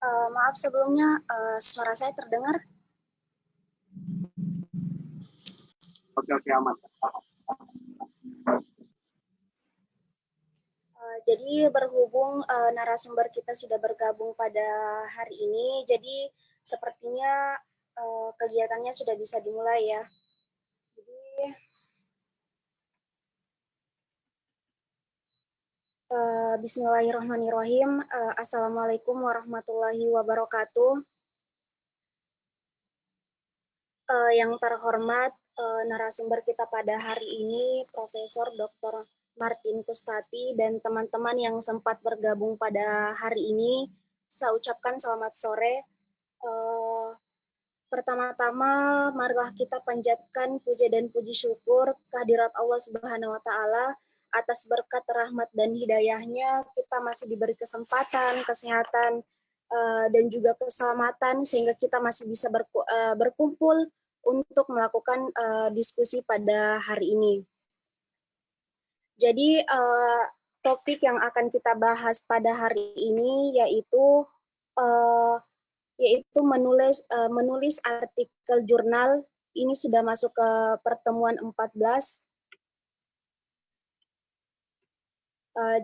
Maaf sebelumnya, suara saya terdengar? Oke, aman. Jadi berhubung narasumber kita sudah bergabung pada hari ini, jadi sepertinya kegiatannya sudah bisa dimulai ya. Jadi, Bismillahirrahmanirrahim. Assalamualaikum warahmatullahi wabarakatuh. Yang terhormat narasumber kita pada hari ini, Profesor Dr. Martin Kustati dan teman-teman yang sempat bergabung pada hari ini, saya ucapkan selamat sore. Pertama-tama, marilah kita panjatkan puja dan puji syukur kehadirat Allah Subhanahu wa Ta'ala atas berkat rahmat dan hidayahnya. Kita masih diberi kesempatan, kesehatan, dan juga keselamatan sehingga kita masih bisa berkumpul untuk melakukan diskusi pada hari ini. Jadi topik yang akan kita bahas pada hari ini yaitu menulis artikel jurnal. Ini sudah masuk ke pertemuan 14.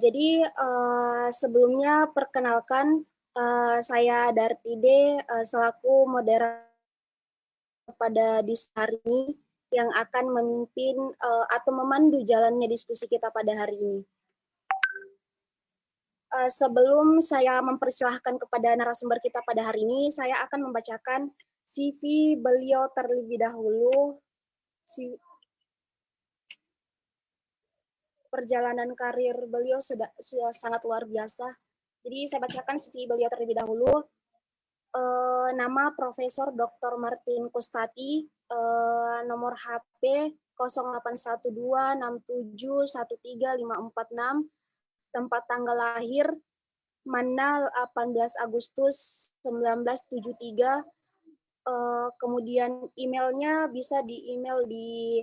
Jadi sebelumnya perkenalkan, saya Dartide selaku moderator pada diskusi hari ini yang akan memimpin atau memandu jalannya diskusi kita pada hari ini. Sebelum saya mempersilahkan kepada narasumber kita pada hari ini, saya akan membacakan CV beliau terlebih dahulu. Perjalanan karir beliau sudah sangat luar biasa. Jadi saya bacakan CV beliau terlebih dahulu. Nama Profesor Dr. Martin Kustati, nomor HP 081267135546, tempat tanggal lahir Mana 18 Agustus 1973. Kemudian emailnya bisa di email di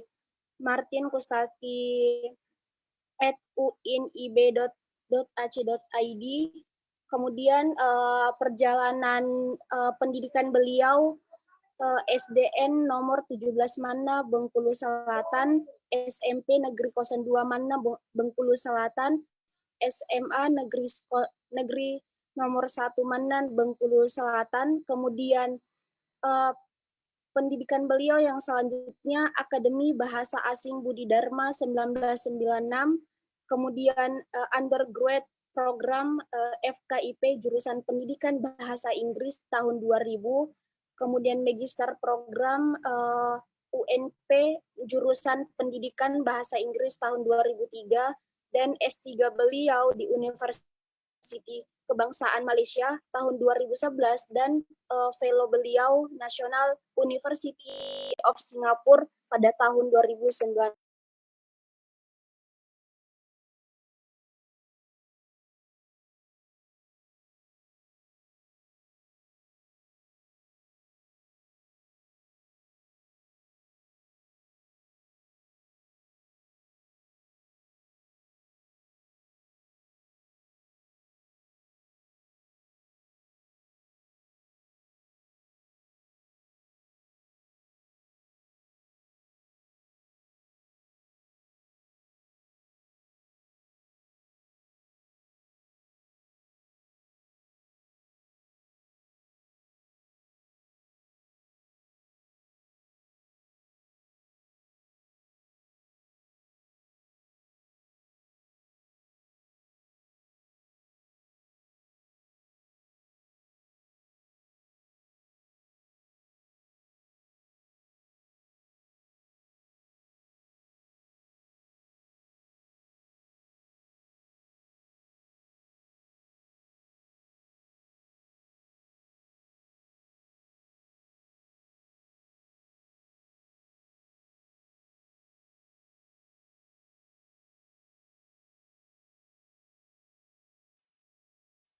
martinkustati@uinib.ac.id. Kemudian perjalanan pendidikan beliau, SDN nomor 17 Mana, Bengkulu Selatan, SMP Negeri 02 Mana, Bengkulu Selatan, SMA Negeri nomor 1 Mana, Bengkulu Selatan. Kemudian pendidikan beliau yang selanjutnya Akademi Bahasa Asing Budi Dharma 1996, kemudian undergraduate program FKIP jurusan Pendidikan Bahasa Inggris tahun 2000, kemudian magister program UNP jurusan Pendidikan Bahasa Inggris tahun 2003, dan S3 beliau di University Kebangsaan Malaysia tahun 2011, dan fellow beliau National University of Singapore pada tahun 2009.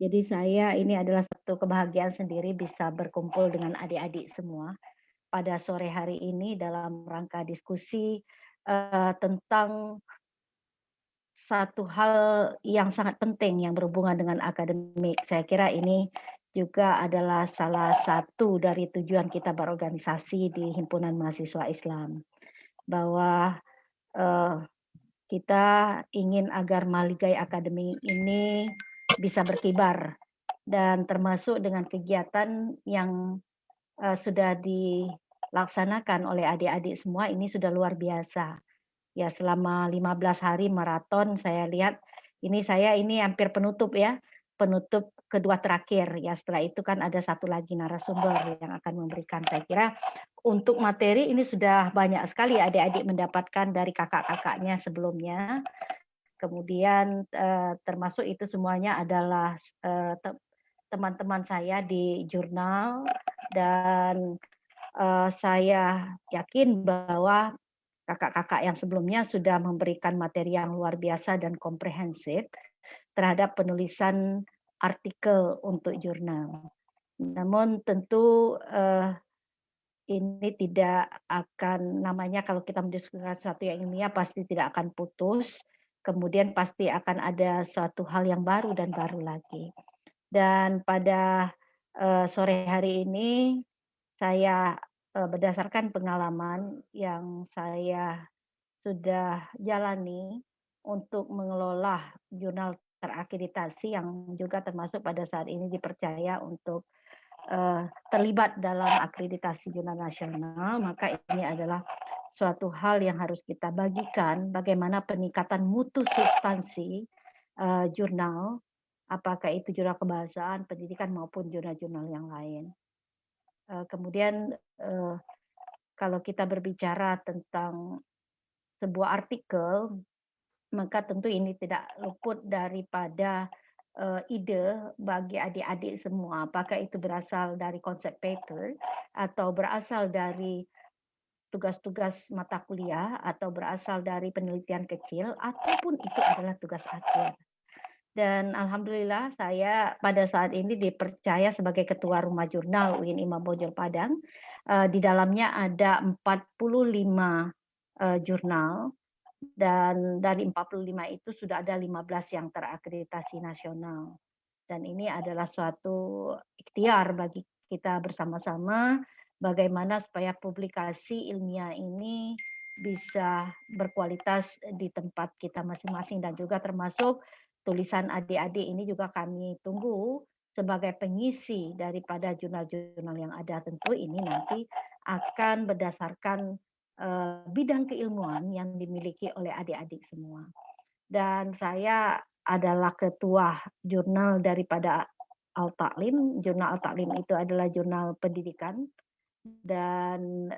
Jadi saya ini adalah satu kebahagiaan sendiri bisa berkumpul dengan adik-adik semua pada sore hari ini dalam rangka diskusi tentang satu hal yang sangat penting yang berhubungan dengan akademik. Saya kira ini juga adalah salah satu dari tujuan kita berorganisasi di Himpunan Mahasiswa Islam, bahwa kita ingin agar Maligai Academy ini bisa berkibar, dan termasuk dengan kegiatan yang sudah dilaksanakan oleh adik-adik semua ini sudah luar biasa. Ya, selama 15 hari maraton saya lihat saya ini hampir penutup ya, penutup kedua terakhir ya. Setelah itu kan ada satu lagi narasumber yang akan memberikan. Saya kira untuk materi ini sudah banyak sekali adik-adik mendapatkan dari kakak-kakaknya sebelumnya. Kemudian termasuk itu semuanya adalah teman-teman saya di jurnal, dan saya yakin bahwa kakak-kakak yang sebelumnya sudah memberikan materi yang luar biasa dan komprehensif terhadap penulisan artikel untuk jurnal. Namun tentu ini tidak akan, namanya kalau kita mendiskusikan sesuatu yang ilmiah pasti tidak akan putus, kemudian pasti akan ada suatu hal yang baru dan baru lagi. Dan pada sore hari ini saya berdasarkan pengalaman yang saya sudah jalani untuk mengelola jurnal terakreditasi yang juga termasuk pada saat ini dipercaya untuk terlibat dalam akreditasi jurnal nasional, maka ini adalah suatu hal yang harus kita bagikan bagaimana peningkatan mutu substansi jurnal, apakah itu jurnal kebahasaan, pendidikan maupun jurnal-jurnal yang lain. Kemudian kalau kita berbicara tentang sebuah artikel, maka tentu ini tidak luput daripada ide bagi adik-adik semua, apakah itu berasal dari konsep paper atau berasal dari tugas-tugas mata kuliah atau berasal dari penelitian kecil ataupun itu adalah tugas akhir. Dan alhamdulillah saya pada saat ini dipercaya sebagai ketua Rumah Jurnal UIN Imam Bonjol Padang. Di dalamnya ada 45 jurnal, dan dari 45 itu sudah ada 15 yang terakreditasi nasional. Dan ini adalah suatu ikhtiar bagi kita bersama-sama bagaimana supaya publikasi ilmiah ini bisa berkualitas di tempat kita masing-masing, dan juga termasuk tulisan adik-adik ini juga kami tunggu sebagai pengisi daripada jurnal-jurnal yang ada. Tentu ini nanti akan berdasarkan bidang keilmuan yang dimiliki oleh adik-adik semua. Dan saya adalah ketua jurnal daripada Al-Ta'lim. Jurnal Al-Ta'lim itu adalah jurnal pendidikan, dan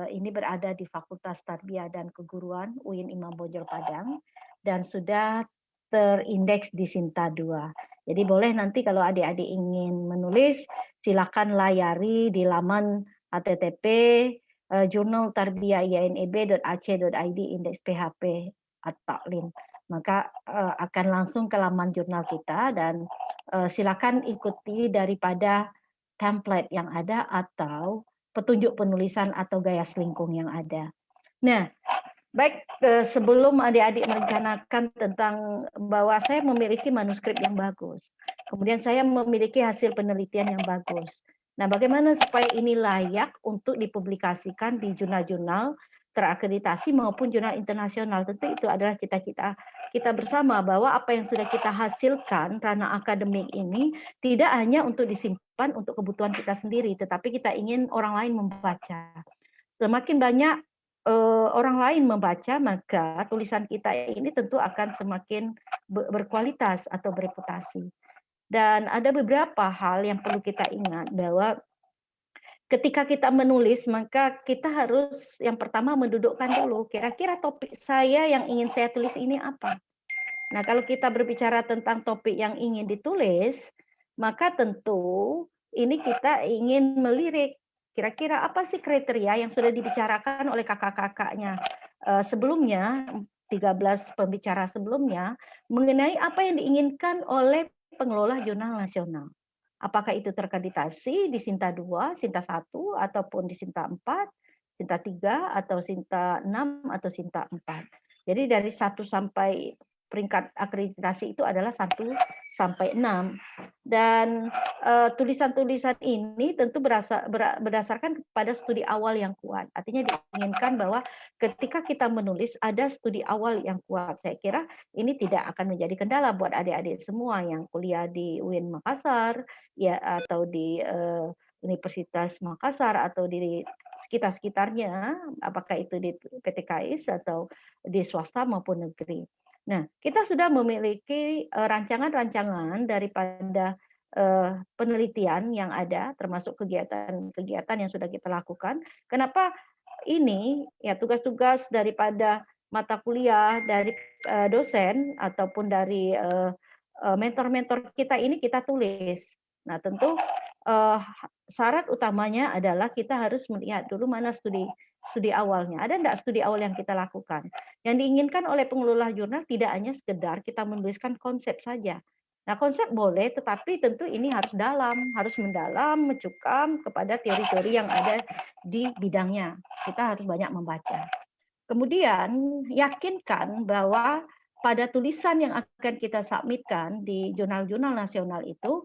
ini berada di Fakultas Tarbiyah dan Keguruan UIN Imam Bonjol Padang, dan sudah terindeks di Sinta 2. Jadi boleh nanti kalau adik-adik ingin menulis, silakan layari di laman http jurnal tarbiyah ineb.ac.id indeks PHP At-Ta'lim. Maka akan langsung ke laman jurnal kita, dan silakan ikuti daripada template yang ada atau petunjuk penulisan atau gaya selingkung yang ada. Nah, baik, sebelum adik-adik merencanakan tentang bahwa saya memiliki manuskrip yang bagus, kemudian saya memiliki hasil penelitian yang bagus. Nah, bagaimana supaya ini layak untuk dipublikasikan di jurnal-jurnal terakreditasi maupun jurnal internasional? Tentu itu adalah cita-cita kita bersama, bahwa apa yang sudah kita hasilkan ranah akademik ini tidak hanya untuk disimpan untuk kebutuhan kita sendiri, tetapi kita ingin orang lain membaca. Semakin banyak orang lain membaca, maka tulisan kita ini tentu akan semakin berkualitas atau bereputasi. Dan ada beberapa hal yang perlu kita ingat, bahwa ketika kita menulis, maka kita harus yang pertama mendudukkan dulu, kira-kira topik saya yang ingin saya tulis ini apa. Nah, kalau kita berbicara tentang topik yang ingin ditulis, maka tentu ini kita ingin melirik, kira-kira apa sih kriteria yang sudah dibicarakan oleh kakak-kakaknya sebelumnya, 13 pembicara sebelumnya, mengenai apa yang diinginkan oleh pengelola jurnal nasional. Apakah itu terakreditasi di Sinta 2, Sinta 1, ataupun di Sinta 4, Sinta 3, atau Sinta 6, atau Sinta 4. Jadi dari 1 sampai peringkat akreditasi itu adalah 1 sampai 6. Dan tulisan-tulisan ini tentu berdasarkan kepada studi awal yang kuat. Artinya diinginkan bahwa ketika kita menulis ada studi awal yang kuat. Saya kira ini tidak akan menjadi kendala buat adik-adik semua yang kuliah di UIN Makassar ya atau di Universitas Makassar atau di sekitar-sekitarnya, apakah itu di PTKIS atau di swasta maupun negeri. Nah, kita sudah memiliki rancangan-rancangan daripada penelitian yang ada, termasuk kegiatan-kegiatan yang sudah kita lakukan. Kenapa ini ya tugas-tugas daripada mata kuliah dari dosen ataupun dari mentor-mentor kita ini kita tulis. Nah, tentu syarat utamanya adalah kita harus melihat dulu mana studi awalnya. Ada enggak studi awal yang kita lakukan? Yang diinginkan oleh pengelola jurnal tidak hanya sekedar kita menuliskan konsep saja. Nah, konsep boleh, tetapi tentu ini harus harus mendalam, mencukam kepada teori-teori yang ada di bidangnya. Kita harus banyak membaca. Kemudian, yakinkan bahwa pada tulisan yang akan kita submitkan di jurnal-jurnal nasional itu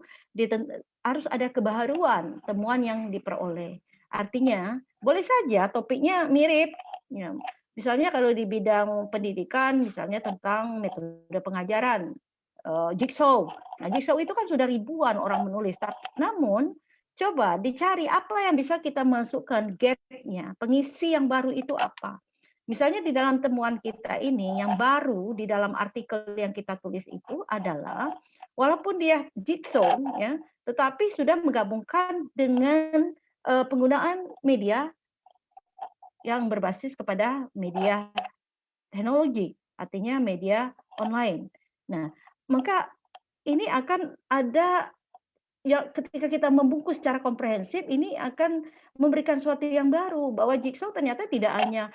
harus ada kebaharuan temuan yang diperoleh. Artinya, boleh saja topiknya mirip. Ya, misalnya kalau di bidang pendidikan, misalnya tentang metode pengajaran, jigsaw. Nah, jigsaw itu kan sudah ribuan orang menulis. Namun, coba dicari apa yang bisa kita masukkan gap-nya, pengisi yang baru itu apa. Misalnya di dalam temuan kita ini, yang baru di dalam artikel yang kita tulis itu adalah, walaupun dia jigsaw, ya, tetapi sudah menggabungkan dengan penggunaan media yang berbasis kepada media teknologi, artinya media online. Nah, maka ini akan ada ya ketika kita membungkus secara komprehensif ini akan memberikan sesuatu yang baru bahwa jigsaw ternyata tidak hanya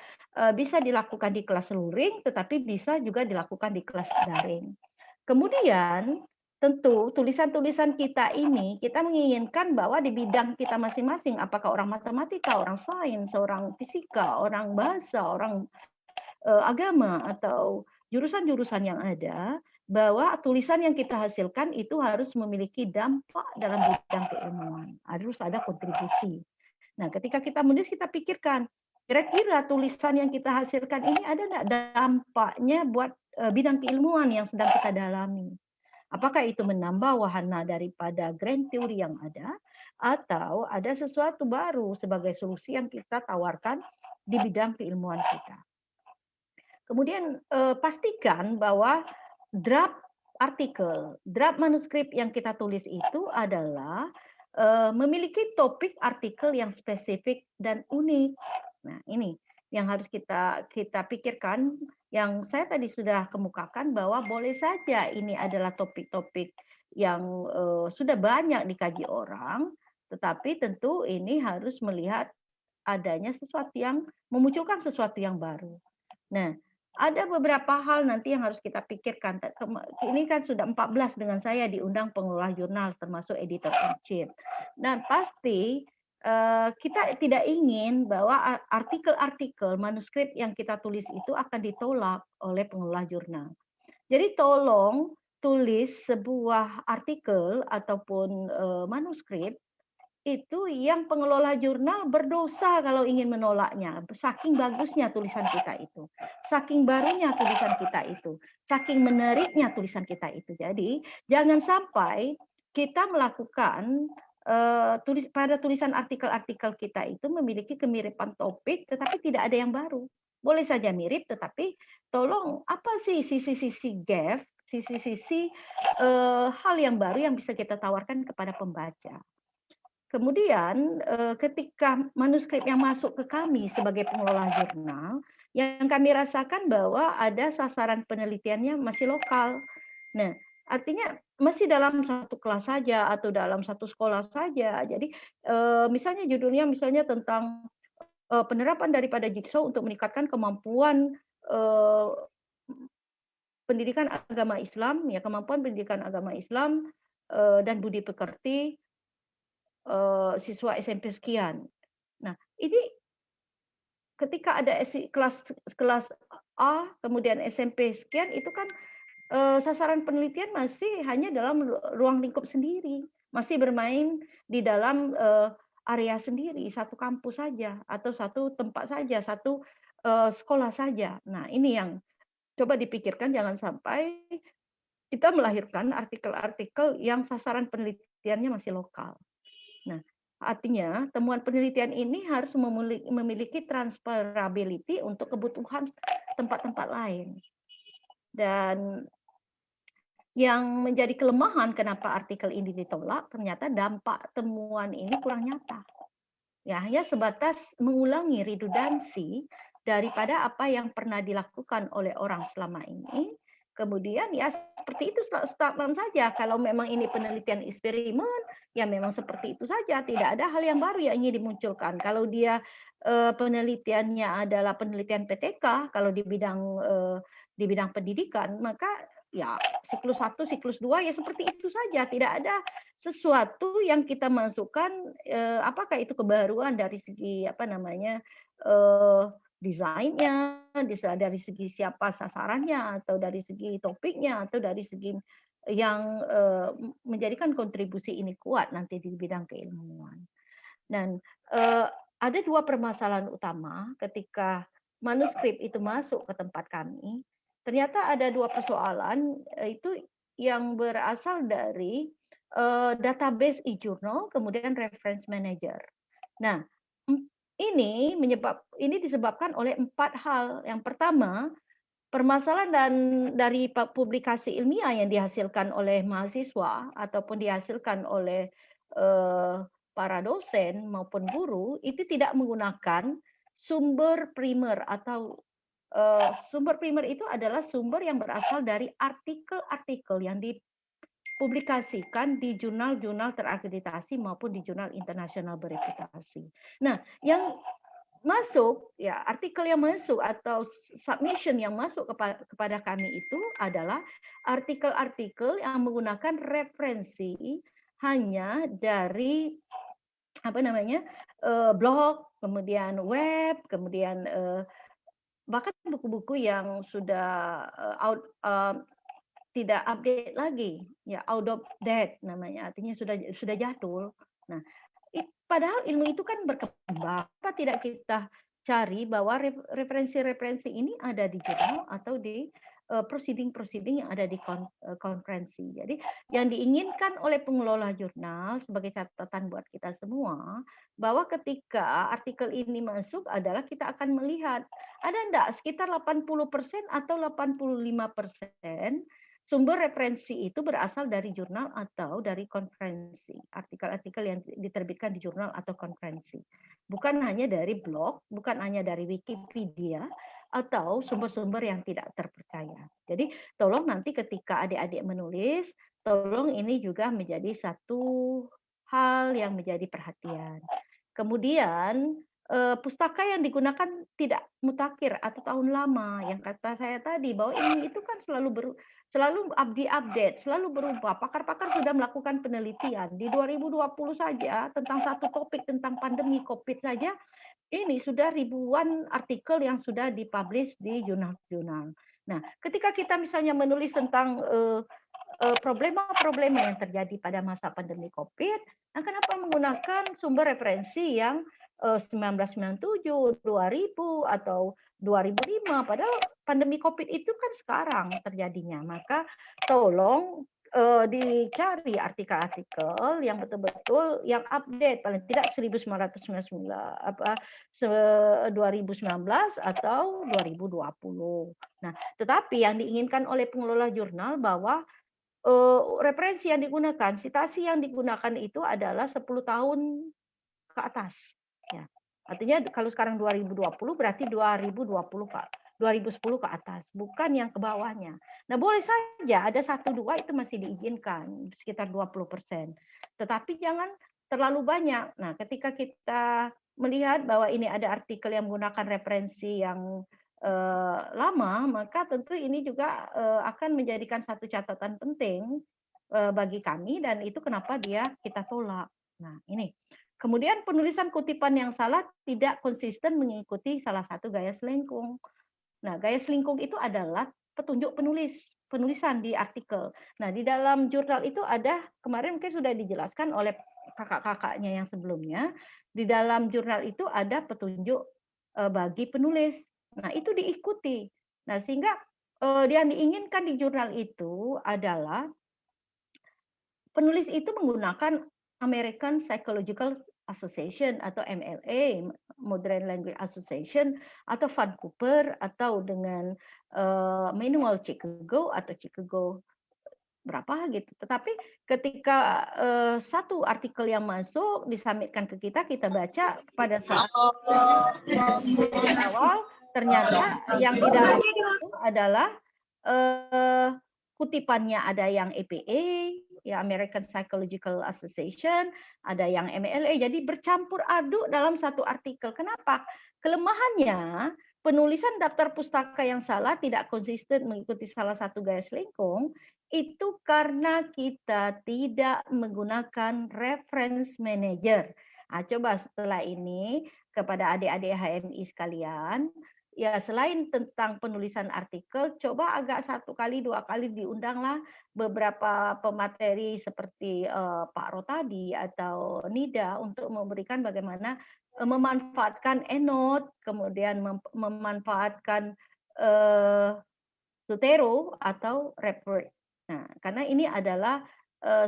bisa dilakukan di kelas luring tetapi bisa juga dilakukan di kelas daring. Kemudian tentu tulisan-tulisan kita ini kita menginginkan bahwa di bidang kita masing-masing apakah orang matematika, orang sains, orang fisika, orang bahasa, orang agama atau jurusan-jurusan yang ada, bahwa tulisan yang kita hasilkan itu harus memiliki dampak dalam bidang keilmuan, harus ada kontribusi. Nah, ketika kita menulis kita pikirkan, kira-kira tulisan yang kita hasilkan ini ada nggak dampaknya buat bidang keilmuan yang sedang kita dalami? Apakah itu menambah wahana daripada grand theory yang ada, atau ada sesuatu baru sebagai solusi yang kita tawarkan di bidang keilmuan kita? Kemudian pastikan bahwa draft artikel, draft manuskrip yang kita tulis itu adalah memiliki topik artikel yang spesifik dan unik. Nah, ini yang harus kita pikirkan. Yang saya tadi sudah kemukakan bahwa boleh saja ini adalah topik-topik yang sudah banyak dikaji orang, tetapi tentu ini harus melihat adanya sesuatu yang memunculkan sesuatu yang baru. Nah, ada beberapa hal nanti yang harus kita pikirkan. Ini kan sudah 14 dengan saya diundang pengelola jurnal termasuk editor in chief. Dan pasti kita tidak ingin bahwa artikel-artikel manuskrip yang kita tulis itu akan ditolak oleh pengelola jurnal. Jadi tolong tulis sebuah artikel ataupun manuskrip itu yang pengelola jurnal berdosa kalau ingin menolaknya. Saking bagusnya tulisan kita itu. Saking barunya tulisan kita itu. Saking menariknya tulisan kita itu. Jadi jangan sampai kita melakukan pada tulisan artikel-artikel kita itu memiliki kemiripan topik tetapi tidak ada yang baru. Boleh saja mirip tetapi tolong apa sih sisi-sisi gap, sisi-sisi hal yang baru yang bisa kita tawarkan kepada pembaca. Kemudian ketika manuskrip yang masuk ke kami sebagai pengelola jurnal, yang kami rasakan bahwa ada sasaran penelitiannya masih lokal. Nah, artinya masih dalam satu kelas saja atau dalam satu sekolah saja. Jadi misalnya judulnya misalnya tentang penerapan daripada jigsaw untuk meningkatkan kemampuan pendidikan agama Islam, ya kemampuan pendidikan agama Islam dan budi pekerti siswa SMP sekian. Nah, ini ketika ada kelas A, kemudian SMP sekian, itu kan sasaran penelitian masih hanya dalam ruang lingkup sendiri, masih bermain di dalam area sendiri, satu kampus saja atau satu tempat saja, satu sekolah saja. Nah, ini yang coba dipikirkan jangan sampai kita melahirkan artikel-artikel yang sasaran penelitiannya masih lokal. Nah, artinya temuan penelitian ini harus memiliki transferability untuk kebutuhan tempat-tempat lain. Dan yang menjadi kelemahan kenapa artikel ini ditolak, ternyata dampak temuan ini kurang nyata. Ya, hanya sebatas mengulangi redundansi daripada apa yang pernah dilakukan oleh orang selama ini. Kemudian ya seperti itu statement saja. Kalau memang ini penelitian eksperimen, ya memang seperti itu saja. Tidak ada hal yang baru yang ingin dimunculkan. Kalau dia penelitiannya adalah penelitian PTK, kalau di bidang pendidikan, maka ya siklus 1, siklus 2 ya seperti itu saja. Tidak ada sesuatu yang kita masukkan, apakah itu kebaruan dari segi apa namanya desainnya, dari segi siapa sasarannya, atau dari segi topiknya, atau dari segi yang menjadikan kontribusi ini kuat nanti di bidang keilmuan. Dan ada dua permasalahan utama ketika manuskrip itu masuk ke tempat kami. Ternyata ada dua persoalan, itu yang berasal dari database e-journal, kemudian reference manager. Nah, ini disebabkan oleh 4 hal. Yang pertama, permasalahan dari publikasi ilmiah yang dihasilkan oleh mahasiswa ataupun dihasilkan oleh para dosen maupun guru itu tidak menggunakan sumber primer atau sumber primer itu adalah sumber yang berasal dari artikel-artikel yang dipublikasikan di jurnal-jurnal terakreditasi maupun di jurnal internasional bereputasi. Nah, yang masuk ya artikel yang masuk atau submission yang masuk kepada kami itu adalah artikel-artikel yang menggunakan referensi hanya dari apa namanya blog, kemudian web, kemudian bahkan buku-buku yang sudah tidak update lagi, ya out of date namanya, artinya sudah jadul. Nah, padahal ilmu itu kan berkembang. Apa tidak kita cari bahwa referensi-referensi ini ada di jurnal atau di proceeding-proceeding yang ada di konferensi. Jadi yang diinginkan oleh pengelola jurnal sebagai catatan buat kita semua, bahwa ketika artikel ini masuk adalah kita akan melihat ada enggak sekitar 80% atau 85% sumber referensi itu berasal dari jurnal atau dari konferensi, artikel-artikel yang diterbitkan di jurnal atau konferensi. Bukan hanya dari blog, bukan hanya dari Wikipedia, atau sumber-sumber yang tidak terpercaya. Jadi tolong nanti ketika adik-adik menulis, tolong ini juga menjadi satu hal yang menjadi perhatian. Kemudian pustaka yang digunakan tidak mutakhir atau tahun lama, yang kata saya tadi bahwa ini itu kan selalu update, selalu berubah. Pakar-pakar sudah melakukan penelitian di 2020 saja tentang satu topik tentang pandemi COVID saja. Ini sudah ribuan artikel yang sudah dipublish di jurnal-jurnal. Nah, ketika kita misalnya menulis tentang problema-problema yang terjadi pada masa pandemi COVID, nah kenapa menggunakan sumber referensi yang 1997, 2000, atau 2005, padahal pandemi COVID itu kan sekarang terjadinya. Maka tolong dicari artikel-artikel yang betul-betul yang update, paling tidak 1999 apa 2019 atau 2020. Nah, tetapi yang diinginkan oleh pengelola jurnal bahwa referensi yang digunakan, citasi yang digunakan itu adalah 10 tahun ke atas. Ya. Artinya kalau sekarang 2020 berarti 2010 ke atas, bukan yang ke bawahnya. Nah, boleh saja ada 1-2 itu masih diizinkan, sekitar 20%. Tetapi jangan terlalu banyak. Nah, ketika kita melihat bahwa ini ada artikel yang menggunakan referensi yang lama, maka tentu ini juga akan menjadikan satu catatan penting bagi kami, dan itu kenapa kita tolak. Nah, ini. Kemudian penulisan kutipan yang salah tidak konsisten mengikuti salah satu gaya selingkung. Nah, gaya selingkung itu adalah petunjuk penulis. penulisan di artikel. Nah, di dalam jurnal itu ada, kemarin mungkin sudah dijelaskan oleh kakak-kakaknya yang sebelumnya, di dalam jurnal itu ada petunjuk bagi penulis. Nah, itu diikuti. Nah, sehingga yang diinginkan di jurnal itu adalah penulis itu menggunakan American Psychological Association atau MLA, Modern Language Association, atau Vancouver, atau dengan manual Chicago atau Chicago berapa gitu. Tetapi ketika satu artikel yang masuk disamitkan ke kita, kita baca pada saat awal, ternyata yang di dalam itu adalah kutipannya ada yang APA, ya American Psychological Association, ada yang MLA, jadi bercampur aduk dalam satu artikel. Kenapa? Kelemahannya penulisan daftar pustaka yang salah, tidak konsisten mengikuti salah satu gaya selingkung, itu karena kita tidak menggunakan reference manager. Nah, coba setelah ini kepada adik-adik HMI sekalian, ya selain tentang penulisan artikel, coba agak 1 kali 2 kali diundanglah beberapa pemateri seperti Pak Rotadi atau Nida untuk memberikan bagaimana memanfaatkan EndNote, kemudian memanfaatkan Zotero atau Report. Nah, karena ini adalah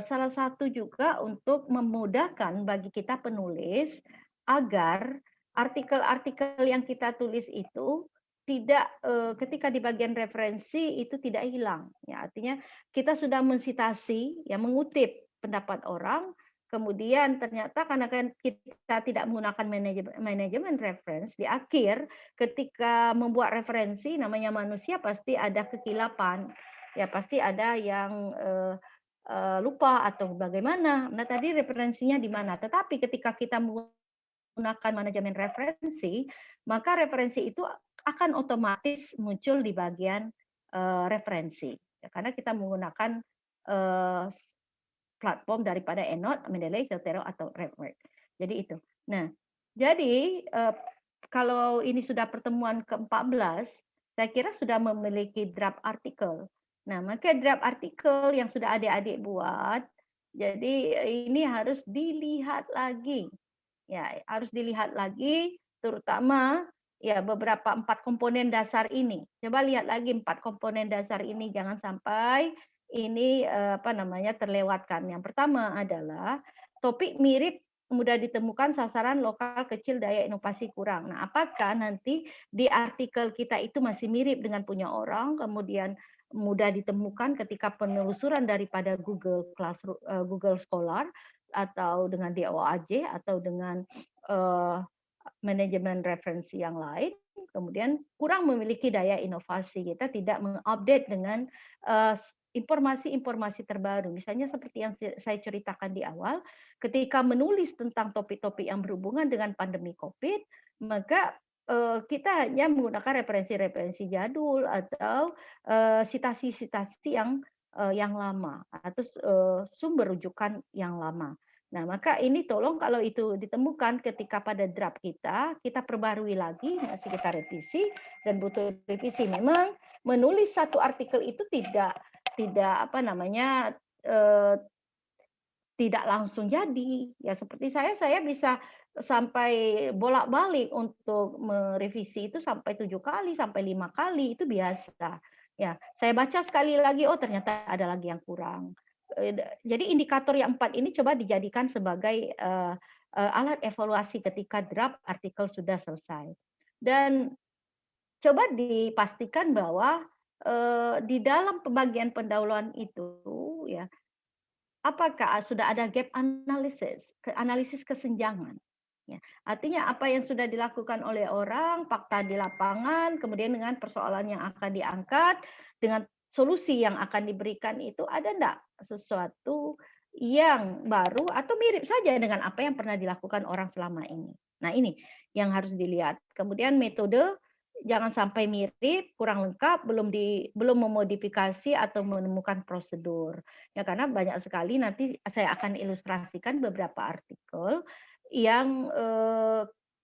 salah satu juga untuk memudahkan bagi kita penulis agar artikel-artikel yang kita tulis itu tidak ketika di bagian referensi itu tidak hilang. Ya, artinya kita sudah mensitasi, ya mengutip pendapat orang, kemudian ternyata karena kan kita tidak menggunakan manajemen reference, di akhir ketika membuat referensi, namanya manusia pasti ada kekilapan, ya pasti ada yang lupa atau bagaimana. Nah, tadi referensinya di mana? Tetapi ketika kita menggunakan manajemen referensi, maka referensi itu akan otomatis muncul di bagian referensi. Ya, karena kita menggunakan platform daripada EndNote, Mendeley, Zotero, atau RefWorks. Jadi itu. Nah, jadi kalau ini sudah pertemuan ke-14, saya kira sudah memiliki draft artikel. Nah, maka draft artikel yang sudah adik-adik buat, jadi ini harus dilihat lagi. Ya, harus dilihat lagi, terutama ya beberapa 4 komponen dasar ini. Coba lihat lagi 4 komponen dasar ini, jangan sampai ini terlewatkan. Yang pertama adalah topik mirip, mudah ditemukan, sasaran lokal kecil, daya inovasi kurang. Nah, apakah nanti di artikel kita itu masih mirip dengan punya orang, kemudian mudah ditemukan ketika penelusuran daripada Google Classroom, Google Scholar, atau dengan DOAJ, atau dengan manajemen referensi yang lain, kemudian kurang memiliki daya inovasi, kita tidak mengupdate dengan informasi-informasi terbaru. Misalnya seperti yang saya ceritakan di awal, ketika menulis tentang topik-topik yang berhubungan dengan pandemi COVID, maka kita hanya menggunakan referensi-referensi jadul atau sitasi-sitasi yang lama atau sumber rujukan yang lama. Nah, maka ini tolong kalau itu ditemukan ketika pada draft kita perbarui lagi, masih kita revisi dan butuh revisi. Memang menulis satu artikel itu tidak tidak langsung jadi. Ya seperti saya bisa sampai bolak-balik untuk merevisi itu sampai 7 kali, sampai 5 kali, itu biasa. Ya, saya baca sekali lagi, oh ternyata ada lagi yang kurang. Jadi indikator yang 4 ini coba dijadikan sebagai alat evaluasi ketika draft artikel sudah selesai. Dan coba dipastikan bahwa di dalam pembagian pendahuluan itu, ya, apakah sudah ada gap analisis kesenjangan. Ya, artinya apa yang sudah dilakukan oleh orang, fakta di lapangan, kemudian dengan persoalan yang akan diangkat, dengan solusi yang akan diberikan itu ada enggak sesuatu yang baru atau mirip saja dengan apa yang pernah dilakukan orang selama ini. Nah, ini yang harus dilihat. Kemudian metode jangan sampai mirip, kurang lengkap, belum memodifikasi atau menemukan prosedur. Ya, karena banyak sekali nanti saya akan ilustrasikan beberapa artikel yang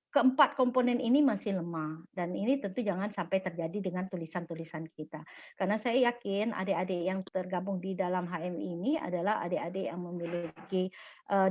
keempat komponen ini masih lemah, dan ini tentu jangan sampai terjadi dengan tulisan-tulisan kita. Karena saya yakin adik-adik yang tergabung di dalam HMI ini adalah adik-adik yang memiliki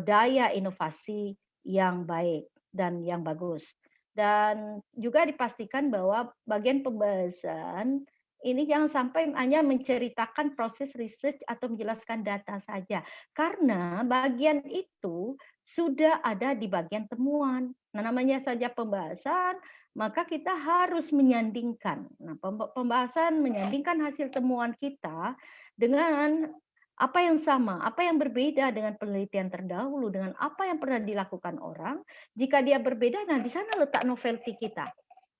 daya inovasi yang baik dan yang bagus. Dan juga dipastikan bahwa bagian pembahasan ini jangan sampai hanya menceritakan proses research atau menjelaskan data saja. Karena bagian itu sudah ada di bagian temuan. Nah, namanya saja pembahasan, maka kita harus menyandingkan. Nah, pembahasan menyandingkan hasil temuan kita dengan apa yang sama, apa yang berbeda dengan penelitian terdahulu, dengan apa yang pernah dilakukan orang. Jika dia berbeda, nah di sana letak novelty kita.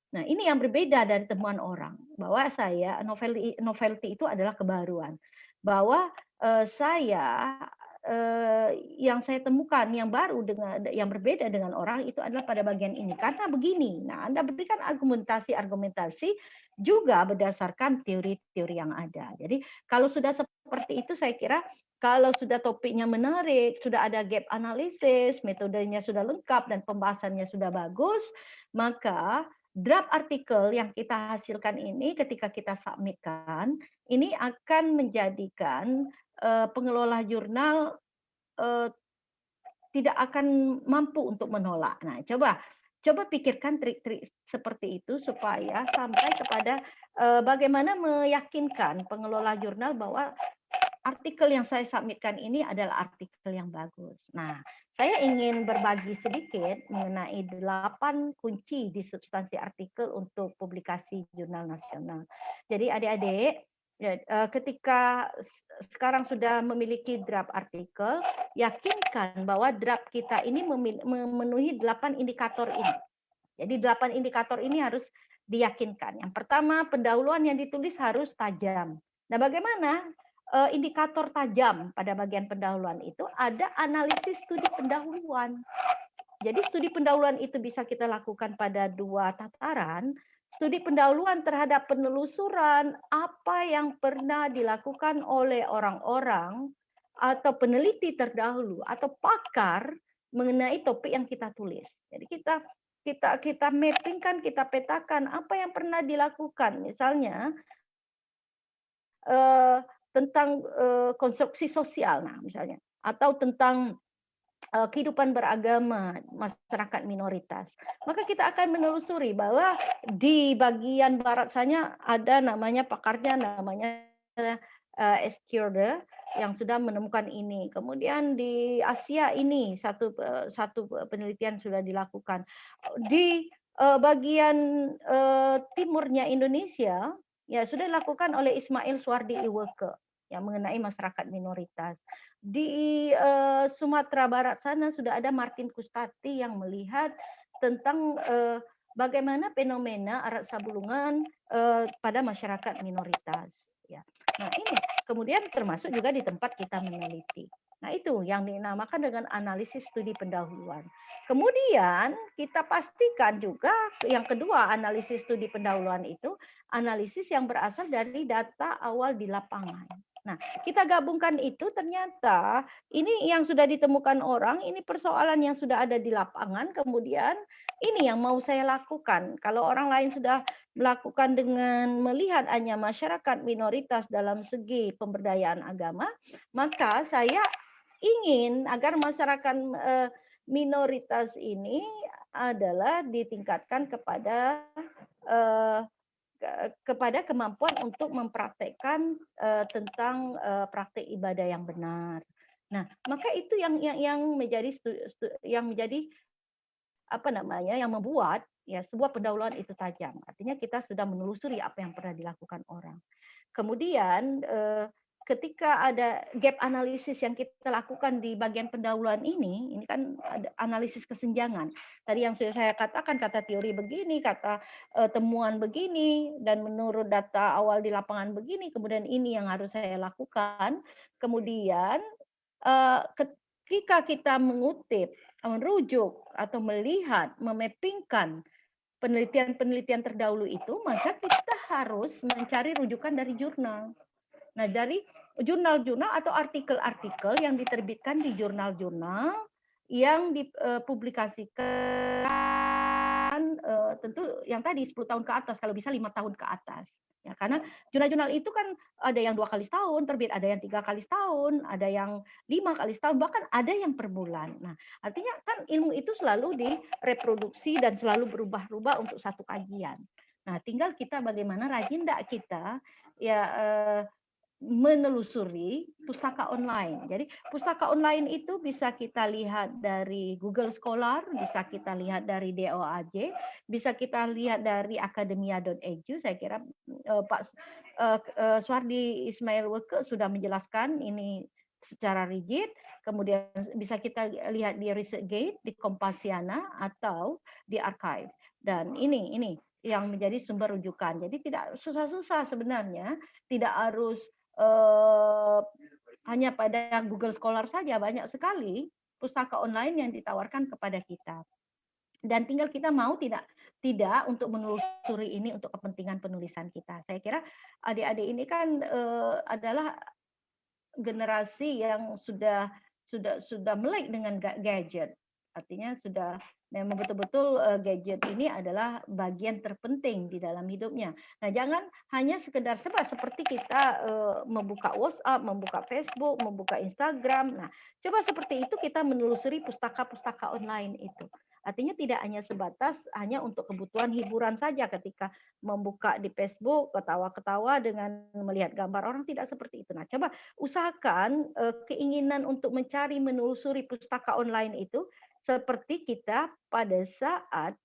Nah, ini yang berbeda dari temuan orang. Bahwa saya, novelty itu adalah kebaruan. Bahwa saya yang saya temukan yang baru dengan yang berbeda dengan orang itu adalah pada bagian ini. Karena begini. Nah, Anda berikan argumentasi juga berdasarkan teori-teori yang ada. Jadi, kalau sudah seperti itu saya kira kalau sudah topiknya menarik, sudah ada gap analisis, metodenya sudah lengkap dan pembahasannya sudah bagus, maka draft artikel yang kita hasilkan ini ketika kita submitkan, ini akan menjadikan pengelola jurnal tidak akan mampu untuk menolak. Nah, coba pikirkan trik-trik seperti itu supaya sampai kepada bagaimana meyakinkan pengelola jurnal bahwa artikel yang saya submitkan ini adalah artikel yang bagus. Nah, saya ingin berbagi sedikit mengenai 8 kunci di substansi artikel untuk publikasi jurnal nasional. Jadi adik-adik, ketika sekarang sudah memiliki draft artikel, yakinkan bahwa draft kita ini memenuhi 8 indikator ini. Jadi 8 indikator ini harus diyakinkan. Yang pertama, pendahuluan yang ditulis harus tajam. Nah, bagaimana indikator tajam pada bagian pendahuluan itu? Ada analisis studi pendahuluan. Jadi studi pendahuluan itu bisa kita lakukan pada 2 tataran. Studi pendahuluan terhadap penelusuran apa yang pernah dilakukan oleh orang-orang atau peneliti terdahulu atau pakar mengenai topik yang kita tulis. Jadi kita mappingkan, kita petakan apa yang pernah dilakukan. Misalnya tentang konstruksi sosial, nah misalnya, atau tentang kehidupan beragama masyarakat minoritas. Maka kita akan menelusuri bahwa di bagian barat sana ada namanya pakarnya, namanya Eskirde yang sudah menemukan ini. Kemudian di Asia ini satu penelitian sudah dilakukan. Di bagian timurnya Indonesia ya sudah dilakukan oleh Ismail Suwardi Iweke yang mengenai masyarakat minoritas. Di Sumatera Barat sana sudah ada Martin Kustati yang melihat tentang bagaimana fenomena arat sabulungan pada masyarakat minoritas. Ya. Nah ini kemudian termasuk juga di tempat kita meneliti. Nah itu yang dinamakan dengan analisis studi pendahuluan. Kemudian kita pastikan juga yang kedua analisis studi pendahuluan itu analisis yang berasal dari data awal di lapangan. Nah, kita gabungkan itu ternyata ini yang sudah ditemukan orang, ini persoalan yang sudah ada di lapangan, kemudian ini yang mau saya lakukan. Kalau orang lain sudah melakukan dengan melihat hanya masyarakat minoritas dalam segi pemberdayaan agama, maka saya ingin agar masyarakat minoritas ini adalah ditingkatkan kepada kemampuan untuk mempraktekkan tentang praktek ibadah yang benar. Nah, maka itu yang menjadi apa namanya yang membuat ya sebuah pendahuluan itu tajam. Artinya kita sudah menelusuri apa yang pernah dilakukan orang. Kemudian ketika ada gap analisis yang kita lakukan di bagian pendahuluan ini kan ada analisis kesenjangan. Tadi yang sudah saya katakan, kata teori begini, kata temuan begini, dan menurut data awal di lapangan begini, kemudian ini yang harus saya lakukan. Kemudian ketika kita mengutip, merujuk, atau melihat, memappingkan penelitian-penelitian terdahulu itu, maka kita harus mencari rujukan dari jurnal. Nah, dari jurnal-jurnal atau artikel-artikel yang diterbitkan di jurnal-jurnal yang dipublikasikan tentu yang tadi 10 tahun ke atas, kalau bisa 5 tahun ke atas. Ya, karena jurnal-jurnal itu kan ada yang 2 kali setahun terbit, ada yang 3 kali setahun, ada yang 5 kali setahun, bahkan ada yang per bulan. Nah, artinya kan ilmu itu selalu direproduksi dan selalu berubah-ubah untuk satu kajian. Nah, tinggal kita bagaimana rajin enggak kita ya menelusuri pustaka online. Jadi pustaka online itu bisa kita lihat dari Google Scholar, bisa kita lihat dari DOAJ, bisa kita lihat dari akademia.edu. Saya kira Pak Suardi Ismail Weke sudah menjelaskan ini secara rigid. Kemudian bisa kita lihat di ResearchGate, di Kompasiana, atau di Archive. Dan ini yang menjadi sumber rujukan. Jadi tidak susah-susah sebenarnya, tidak harus hanya pada Google Scholar saja, banyak sekali pustaka online yang ditawarkan kepada kita. Dan tinggal kita mau tidak untuk menelusuri ini untuk kepentingan penulisan kita. Saya kira adik-adik ini kan adalah generasi yang sudah melek dengan gadget. Artinya sudah memang betul-betul gadget ini adalah bagian terpenting di dalam hidupnya. Nah, jangan hanya sekedar seperti kita membuka WhatsApp, membuka Facebook, membuka Instagram. Nah, coba seperti itu kita menelusuri pustaka-pustaka online itu. Artinya tidak hanya sebatas hanya untuk kebutuhan hiburan saja ketika membuka di Facebook, ketawa-ketawa dengan melihat gambar orang, tidak seperti itu. Nah, coba usahakan keinginan untuk mencari menelusuri pustaka online itu seperti kita pada saat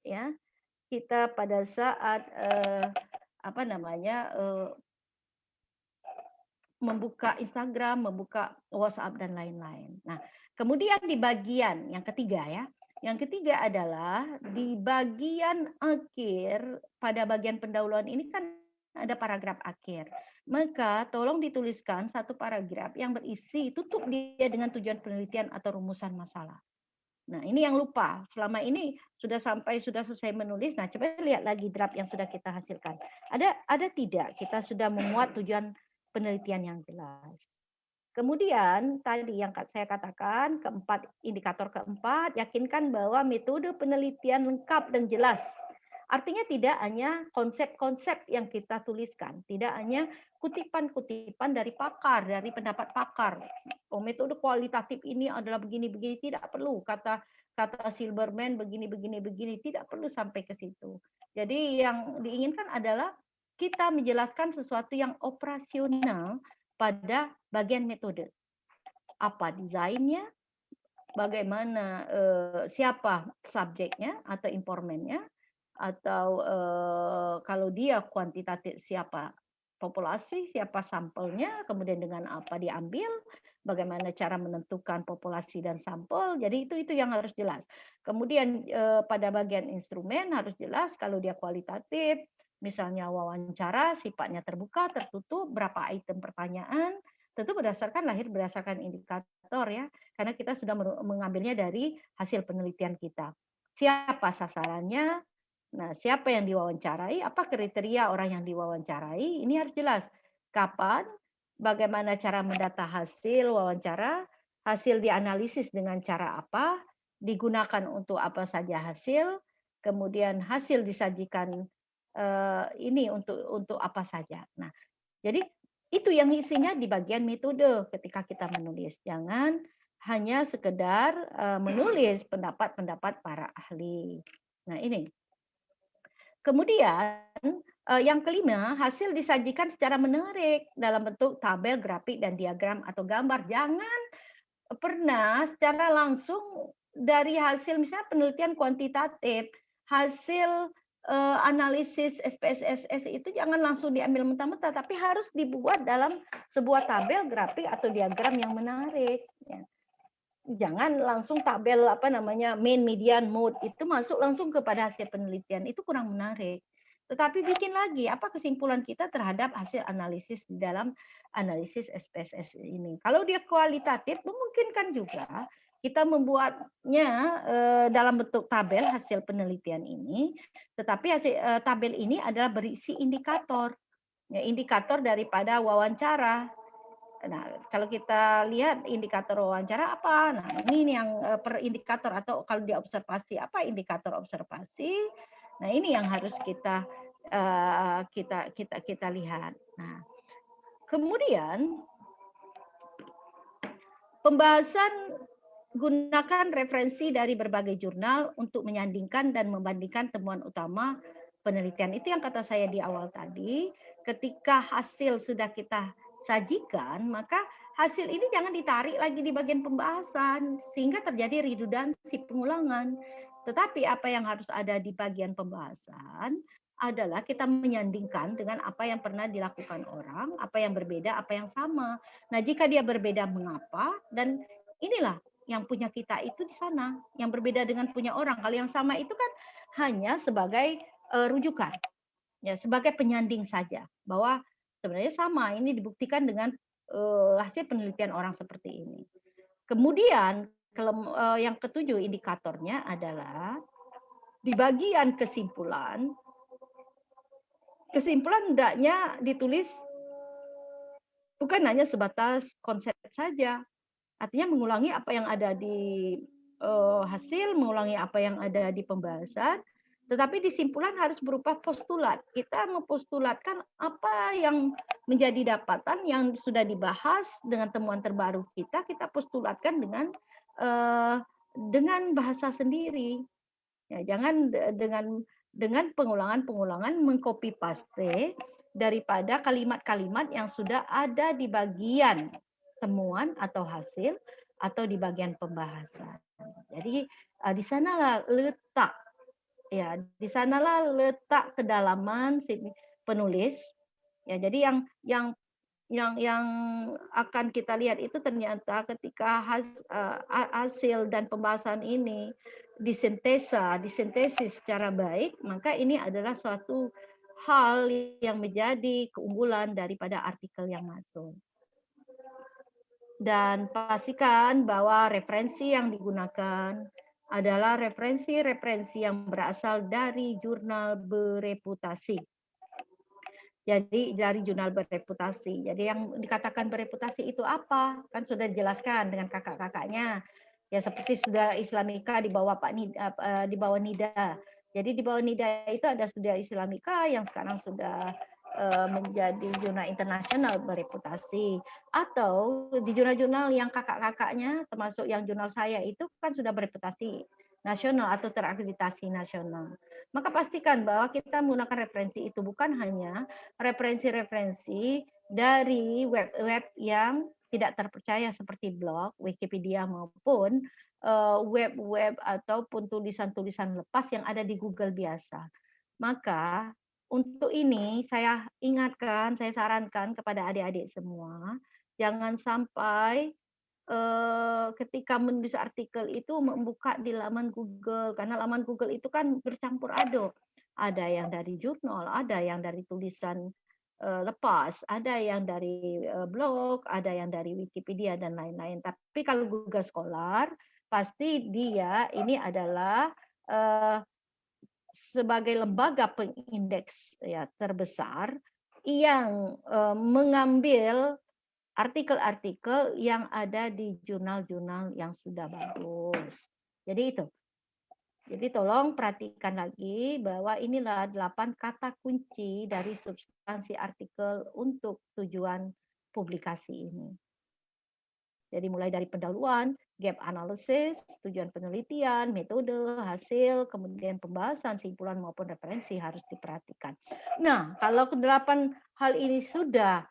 membuka Instagram, membuka WhatsApp dan lain-lain. Nah, kemudian di bagian yang ketiga ya. Yang ketiga adalah di bagian akhir, pada bagian pendahuluan ini kan ada paragraf akhir. Maka tolong dituliskan satu paragraf yang berisi tutup dia dengan tujuan penelitian atau rumusan masalah. Nah, ini yang lupa. Selama ini sudah selesai menulis. Nah, coba lihat lagi draft yang sudah kita hasilkan. Ada tidak kita sudah memuat tujuan penelitian yang jelas. Kemudian tadi yang saya katakan, indikator keempat, yakinkan bahwa metode penelitian lengkap dan jelas. Artinya tidak hanya konsep-konsep yang kita tuliskan, tidak hanya kutipan-kutipan dari pakar, dari pendapat pakar. Oh, metode kualitatif ini adalah begini-begini, tidak perlu kata Silberman begini, tidak perlu sampai ke situ. Jadi yang diinginkan adalah kita menjelaskan sesuatu yang operasional pada bagian metode. Apa desainnya, bagaimana siapa subjeknya atau informannya, atau kalau dia kuantitatif siapa populasi, siapa sampelnya, kemudian dengan apa diambil, bagaimana cara menentukan populasi dan sampel. Jadi itu yang harus jelas. Kemudian pada bagian instrumen harus jelas kalau dia kualitatif, misalnya wawancara sifatnya terbuka, tertutup, berapa item pertanyaan, tentu berdasarkan indikator ya, karena kita sudah mengambilnya dari hasil penelitian kita. Siapa sasarannya, nah siapa yang diwawancarai, apa kriteria orang yang diwawancarai, ini harus jelas. Kapan, bagaimana cara mendata hasil wawancara, hasil dianalisis dengan cara apa, digunakan untuk apa saja hasil, kemudian hasil disajikan ini untuk apa saja. Nah, jadi itu yang isinya di bagian metode ketika kita menulis. Jangan hanya sekedar menulis pendapat-pendapat para ahli. Nah, ini. Kemudian yang kelima, hasil disajikan secara menarik dalam bentuk tabel, grafik, dan diagram atau gambar. Jangan pernah secara langsung dari hasil misalnya penelitian kuantitatif, hasil analisis SPSS itu jangan langsung diambil mentah-mentah, tapi harus dibuat dalam sebuah tabel, grafik, atau diagram yang menarik. Jangan langsung tabel mean, median, mode itu masuk langsung kepada hasil penelitian, itu kurang menarik. Tetapi bikin lagi apa kesimpulan kita terhadap hasil analisis di dalam analisis SPSS ini. Kalau dia kualitatif, memungkinkan juga kita membuatnya dalam bentuk tabel hasil penelitian ini, tetapi hasil tabel ini adalah berisi indikator, ya, indikator daripada wawancara. Nah, kalau kita lihat indikator wawancara apa? Nah, ini yang per indikator, atau kalau dia observasi, apa indikator observasi? Nah, ini yang harus kita lihat. Nah, kemudian pembahasan gunakan referensi dari berbagai jurnal untuk menyandingkan dan membandingkan temuan utama penelitian. Itu yang kata saya di awal tadi, ketika hasil sudah kita sajikan, maka hasil ini jangan ditarik lagi di bagian pembahasan, sehingga terjadi redundansi, pengulangan. Tetapi apa yang harus ada di bagian pembahasan adalah kita menyandingkan dengan apa yang pernah dilakukan orang, apa yang berbeda, apa yang sama. Nah, jika dia berbeda, mengapa? Dan inilah yang punya kita itu di sana, yang berbeda dengan punya orang. Kalau yang sama itu kan hanya sebagai rujukan, ya, sebagai penyanding saja, bahwa sebenarnya sama. Ini dibuktikan dengan hasil penelitian orang seperti ini. Kemudian yang ketujuh indikatornya adalah di bagian kesimpulan hendaknya ditulis bukan hanya sebatas konsep saja, artinya mengulangi apa yang ada di hasil, mengulangi apa yang ada di pembahasan, tetapi disimpulan harus berupa postulat. Kita mempostulatkan apa yang menjadi dapatan yang sudah dibahas dengan temuan terbaru kita postulatkan dengan bahasa sendiri. Ya, jangan dengan pengulangan-pengulangan mengcopy paste daripada kalimat-kalimat yang sudah ada di bagian temuan atau hasil atau di bagian pembahasan. Jadi di sanalah letak, ya, di sanalah letak kedalaman si penulis. Ya, jadi yang akan kita lihat itu ternyata ketika hasil dan pembahasan ini disintesis secara baik, maka ini adalah suatu hal yang menjadi keunggulan daripada artikel yang masuk. Dan pastikan bahwa referensi yang digunakan adalah referensi-referensi yang berasal dari jurnal bereputasi. Jadi dari jurnal bereputasi. Jadi yang dikatakan bereputasi itu apa? Kan sudah dijelaskan dengan kakak-kakaknya. Ya seperti sudah Islamika di bawah di bawah NIDA. Jadi di bawah NIDA itu ada Studia Islamika yang sekarang sudah menjadi jurnal internasional bereputasi, atau di jurnal-jurnal yang kakak-kakaknya termasuk yang jurnal saya itu kan sudah bereputasi nasional atau terakreditasi nasional. Maka pastikan bahwa kita menggunakan referensi itu bukan hanya referensi-referensi dari web-web yang tidak terpercaya seperti blog, Wikipedia maupun web-web ataupun tulisan-tulisan lepas yang ada di Google biasa. Maka untuk ini saya ingatkan, saya sarankan kepada adik-adik semua, jangan sampai ketika menulis artikel itu membuka di laman Google, karena laman Google itu kan bercampur aduk. Ada yang dari jurnal, ada yang dari tulisan lepas, ada yang dari blog, ada yang dari Wikipedia dan lain-lain. Tapi kalau Google Scholar, pasti dia ini adalah sebagai lembaga pengindeks ya terbesar yang mengambil artikel-artikel yang ada di jurnal-jurnal yang sudah bagus. Jadi itu. Jadi tolong perhatikan lagi bahwa inilah 8 kata kunci dari substansi artikel untuk tujuan publikasi ini. Jadi mulai dari pendahuluan, gap analysis, tujuan penelitian, metode, hasil, kemudian pembahasan, simpulan maupun referensi harus diperhatikan. Nah, kalau ke-8 hal ini sudah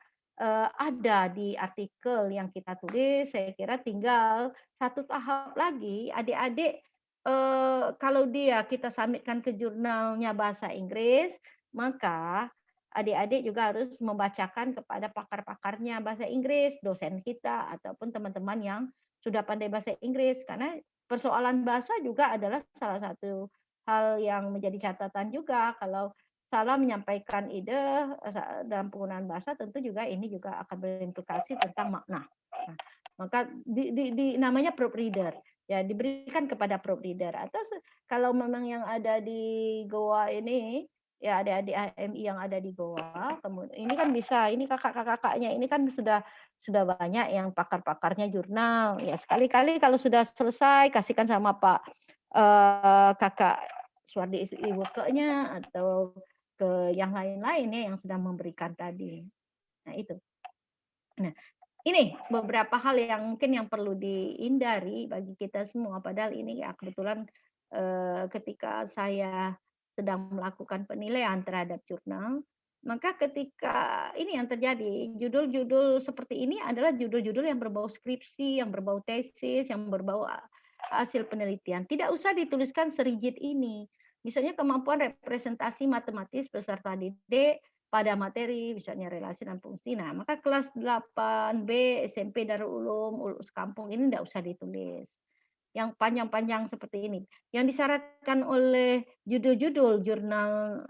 ada di artikel yang kita tulis, saya kira tinggal satu tahap lagi, adik-adik kalau kita submitkan ke jurnalnya bahasa Inggris, maka adik-adik juga harus membacakan kepada pakar-pakarnya bahasa Inggris, dosen kita ataupun teman-teman yang sudah pandai bahasa Inggris, karena persoalan bahasa juga adalah salah satu hal yang menjadi catatan juga. Kalau salah menyampaikan ide dalam penggunaan bahasa, tentu juga ini juga akan berimplikasi tentang makna. Nah, maka namanya proofreader, ya diberikan kepada proofreader. Atau kalau memang yang ada di Goa ini, ya adik-adik HMI yang ada di Goa, kemudian ini kan bisa, ini kakak-kakaknya ini kan sudah banyak yang pakar-pakarnya jurnal. Ya sekali-kali kalau sudah selesai kasihkan sama Pak kakak Suwardi Iwekenya atau ke yang lain-lain ya yang sudah memberikan tadi. Nah itu. Nah ini beberapa hal yang mungkin yang perlu dihindari bagi kita semua. Padahal ini ya kebetulan ketika saya sedang melakukan penilaian terhadap jurnal, maka ketika ini yang terjadi, judul-judul seperti ini adalah judul-judul yang berbau skripsi, yang berbau tesis, yang berbau hasil penelitian. Tidak usah dituliskan serigid ini. Misalnya kemampuan representasi matematis peserta didik pada materi, misalnya relasi dan fungsi. Nah, maka kelas 8B, SMP Darul Ulum, Ulus Kampung ini tidak usah ditulis. Yang panjang-panjang seperti ini. Yang disyaratkan oleh judul-judul jurnal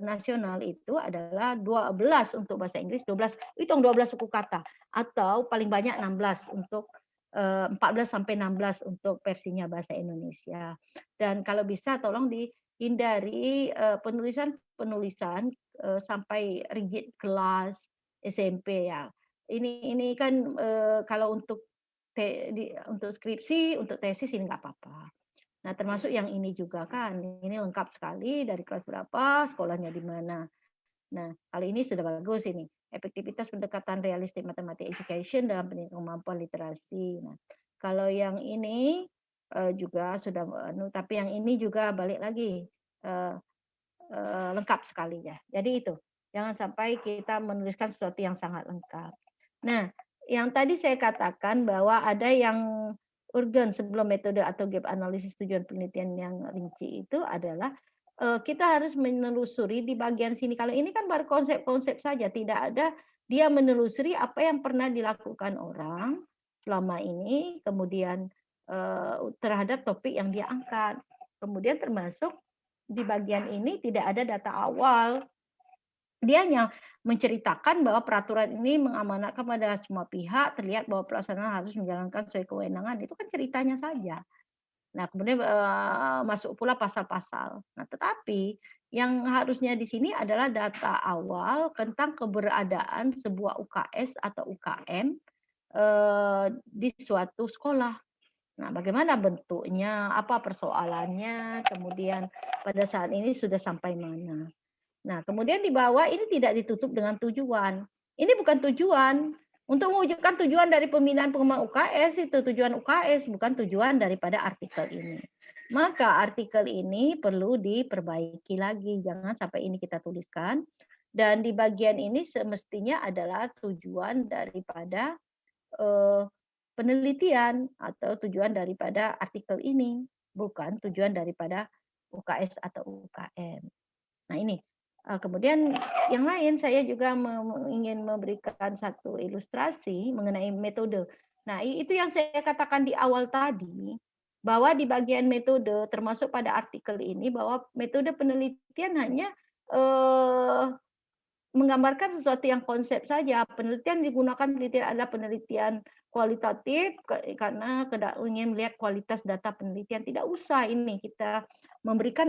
nasional itu adalah 12 untuk bahasa Inggris, 12, hitung 12 suku kata. Atau paling banyak 16 untuk 14 sampai 16 untuk versinya bahasa Indonesia. Dan kalau bisa tolong dihindari penulisan sampai rigid kelas SMP ya. Ini kan kalau untuk skripsi, untuk tesis ini nggak apa-apa. Nah, termasuk yang ini juga kan, ini lengkap sekali dari kelas berapa, sekolahnya di mana. Nah, kali ini sudah bagus ini. Efektivitas pendekatan realistik matematik education dalam pendidikan kemampuan literasi. Nah, kalau yang ini juga sudah, tapi yang ini juga balik lagi lengkap sekali ya. Jadi itu, jangan sampai kita menuliskan sesuatu yang sangat lengkap. Nah, yang tadi saya katakan bahwa ada yang urgen sebelum metode atau gap analisis tujuan penelitian yang rinci itu adalah kita harus menelusuri di bagian sini. Kalau ini kan baru konsep-konsep saja, tidak ada dia menelusuri apa yang pernah dilakukan orang selama ini, kemudian terhadap topik yang dia angkat. Kemudian termasuk di bagian ini tidak ada data awal. Dia hanya menceritakan bahwa peraturan ini mengamanatkan pada semua pihak, terlihat bahwa pelaksanaan harus menjalankan sesuai kewenangan. Itu kan ceritanya saja. Nah, kemudian masuk pula pasal-pasal. Nah, tetapi yang harusnya di sini adalah data awal tentang keberadaan sebuah UKS atau UKM di suatu sekolah. Nah, bagaimana bentuknya, apa persoalannya, kemudian pada saat ini sudah sampai mana. Nah, kemudian di bawah ini tidak ditutup dengan tujuan. Ini bukan tujuan. Untuk mewujudkan tujuan dari pembinaan pengembangan UKS, itu tujuan UKS, bukan tujuan daripada artikel ini. Maka artikel ini perlu diperbaiki lagi. Jangan sampai ini kita tuliskan. Dan di bagian ini semestinya adalah tujuan daripada penelitian atau tujuan daripada artikel ini, bukan tujuan daripada UKS atau UKM. Nah ini. Kemudian yang lain saya juga ingin memberikan satu ilustrasi mengenai metode. Nah itu yang saya katakan di awal tadi, bahwa di bagian metode termasuk pada artikel ini bahwa metode penelitian hanya menggambarkan sesuatu yang konsep saja. Penelitian digunakan penelitian adalah penelitian kualitatif karena ingin melihat kualitas data penelitian. Tidak usah ini kita memberikan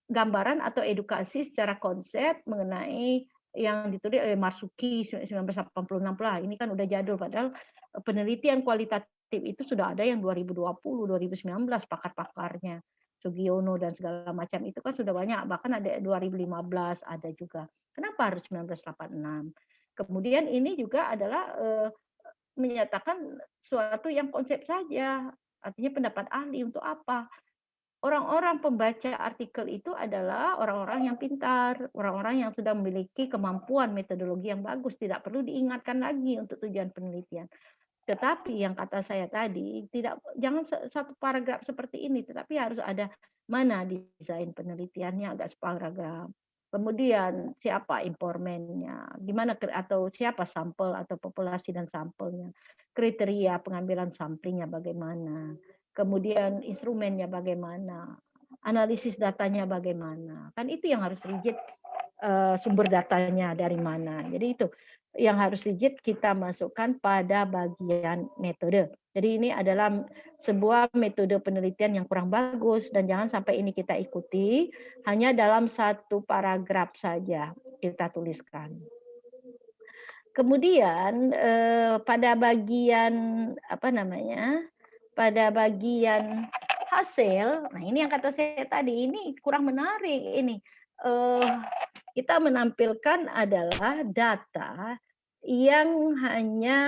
gambaran atau edukasi secara konsep mengenai yang ditulis oleh Marzuki 1986 lah. Ini kan udah jadul, padahal penelitian kualitatif itu sudah ada yang 2020, 2019 pakar-pakarnya. Sugiono dan segala macam itu kan sudah banyak, bahkan ada 2015 ada juga. Kenapa harus 1986? Kemudian ini juga adalah menyatakan suatu yang konsep saja, artinya pendapat ahli untuk apa? Orang-orang pembaca artikel itu adalah orang-orang yang pintar, orang-orang yang sudah memiliki kemampuan metodologi yang bagus, tidak perlu diingatkan lagi untuk tujuan penelitian. Tetapi yang kata saya tadi, jangan satu paragraf seperti ini, tetapi harus ada mana desain penelitiannya agak separagraf. Kemudian siapa informannya, gimana atau siapa sampel atau populasi dan sampelnya, kriteria pengambilan samplingnya bagaimana, kemudian instrumennya bagaimana, analisis datanya bagaimana, kan itu yang harus rigid, sumber datanya dari mana. Jadi itu yang harus rigid kita masukkan pada bagian metode. Jadi ini adalah sebuah metode penelitian yang kurang bagus dan jangan sampai ini kita ikuti hanya dalam satu paragraf saja kita tuliskan. Kemudian pada bagian pada bagian hasil, nah ini yang kata saya tadi, ini kurang menarik ini. Kita menampilkan adalah data yang hanya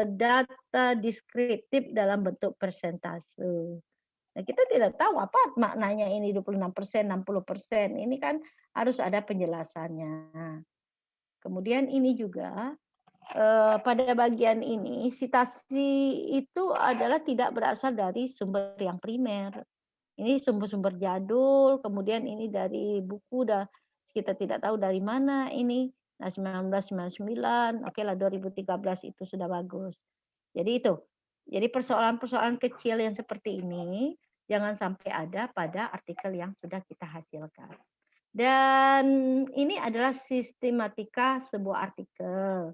data deskriptif dalam bentuk persentase. Nah, kita tidak tahu apa maknanya ini 26%, 60%. Ini kan harus ada penjelasannya. Kemudian ini juga pada bagian ini citasi itu adalah tidak berasal dari sumber yang primer. Ini sumber-sumber jadul, kemudian ini dari buku kita tidak tahu dari mana ini. Nah, 1999, oke lah 2013 itu sudah bagus. Jadi itu. Jadi persoalan-persoalan kecil yang seperti ini jangan sampai ada pada artikel yang sudah kita hasilkan. Dan ini adalah sistematika sebuah artikel.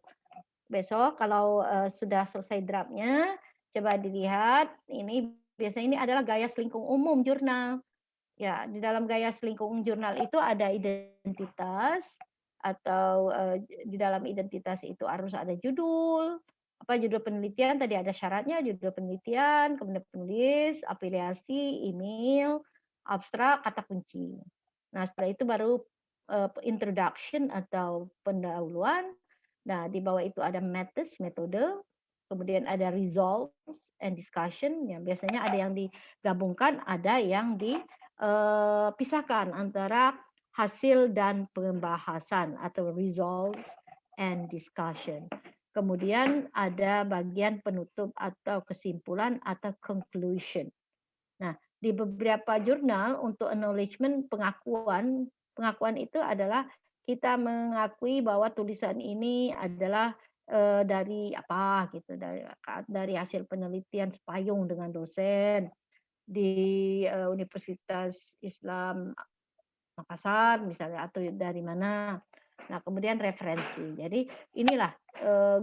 Besok kalau sudah selesai draftnya, coba dilihat. Ini biasanya ini adalah gaya selingkuh umum jurnal. Ya, di dalam gaya selingkuh jurnal itu ada identitas atau di dalam identitas itu harus ada judul, apa judul penelitian tadi ada syaratnya, judul penelitian, kemudian penulis, afiliasi, email, abstrak, kata kunci. Nah, setelah itu baru introduction atau pendahuluan. Nah, di bawah itu ada methods, metode, kemudian ada results and discussion. Ya, biasanya ada yang digabungkan, ada yang dipisahkan antara hasil dan pembahasan atau results and discussion. Kemudian ada bagian penutup atau kesimpulan atau conclusion. Nah, di beberapa jurnal untuk acknowledgement pengakuan itu adalah kita mengakui bahwa tulisan ini adalah dari apa gitu, dari hasil penelitian sepayung dengan dosen di Universitas Islam Makassar misalnya atau dari mana. Nah, kemudian referensi. Jadi inilah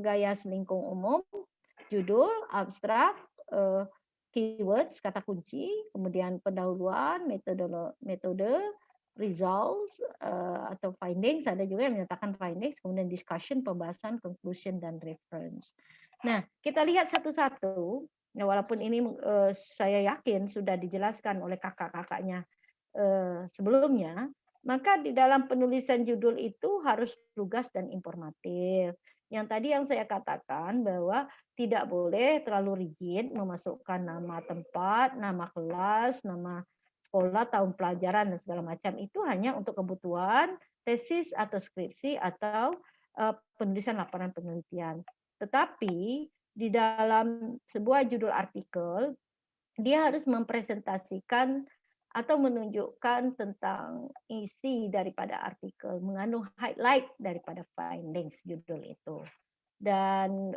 gaya selingkuh umum, judul, abstrak, keywords, kata kunci, kemudian pendahuluan, metode, results atau findings, ada juga yang menyatakan findings, kemudian discussion, pembahasan, conclusion, dan reference. Nah, kita lihat satu-satu. Ya, walaupun ini saya yakin sudah dijelaskan oleh kakak-kakaknya sebelumnya, maka di dalam penulisan judul itu harus lugas dan informatif. Yang tadi yang saya katakan bahwa tidak boleh terlalu rigid memasukkan nama tempat, nama kelas, nama sekolah, tahun pelajaran dan segala macam itu hanya untuk kebutuhan tesis atau skripsi atau penulisan laporan penelitian. Tetapi di dalam sebuah judul artikel dia harus mempresentasikan atau menunjukkan tentang isi daripada artikel, mengandung highlight daripada findings judul itu. Dan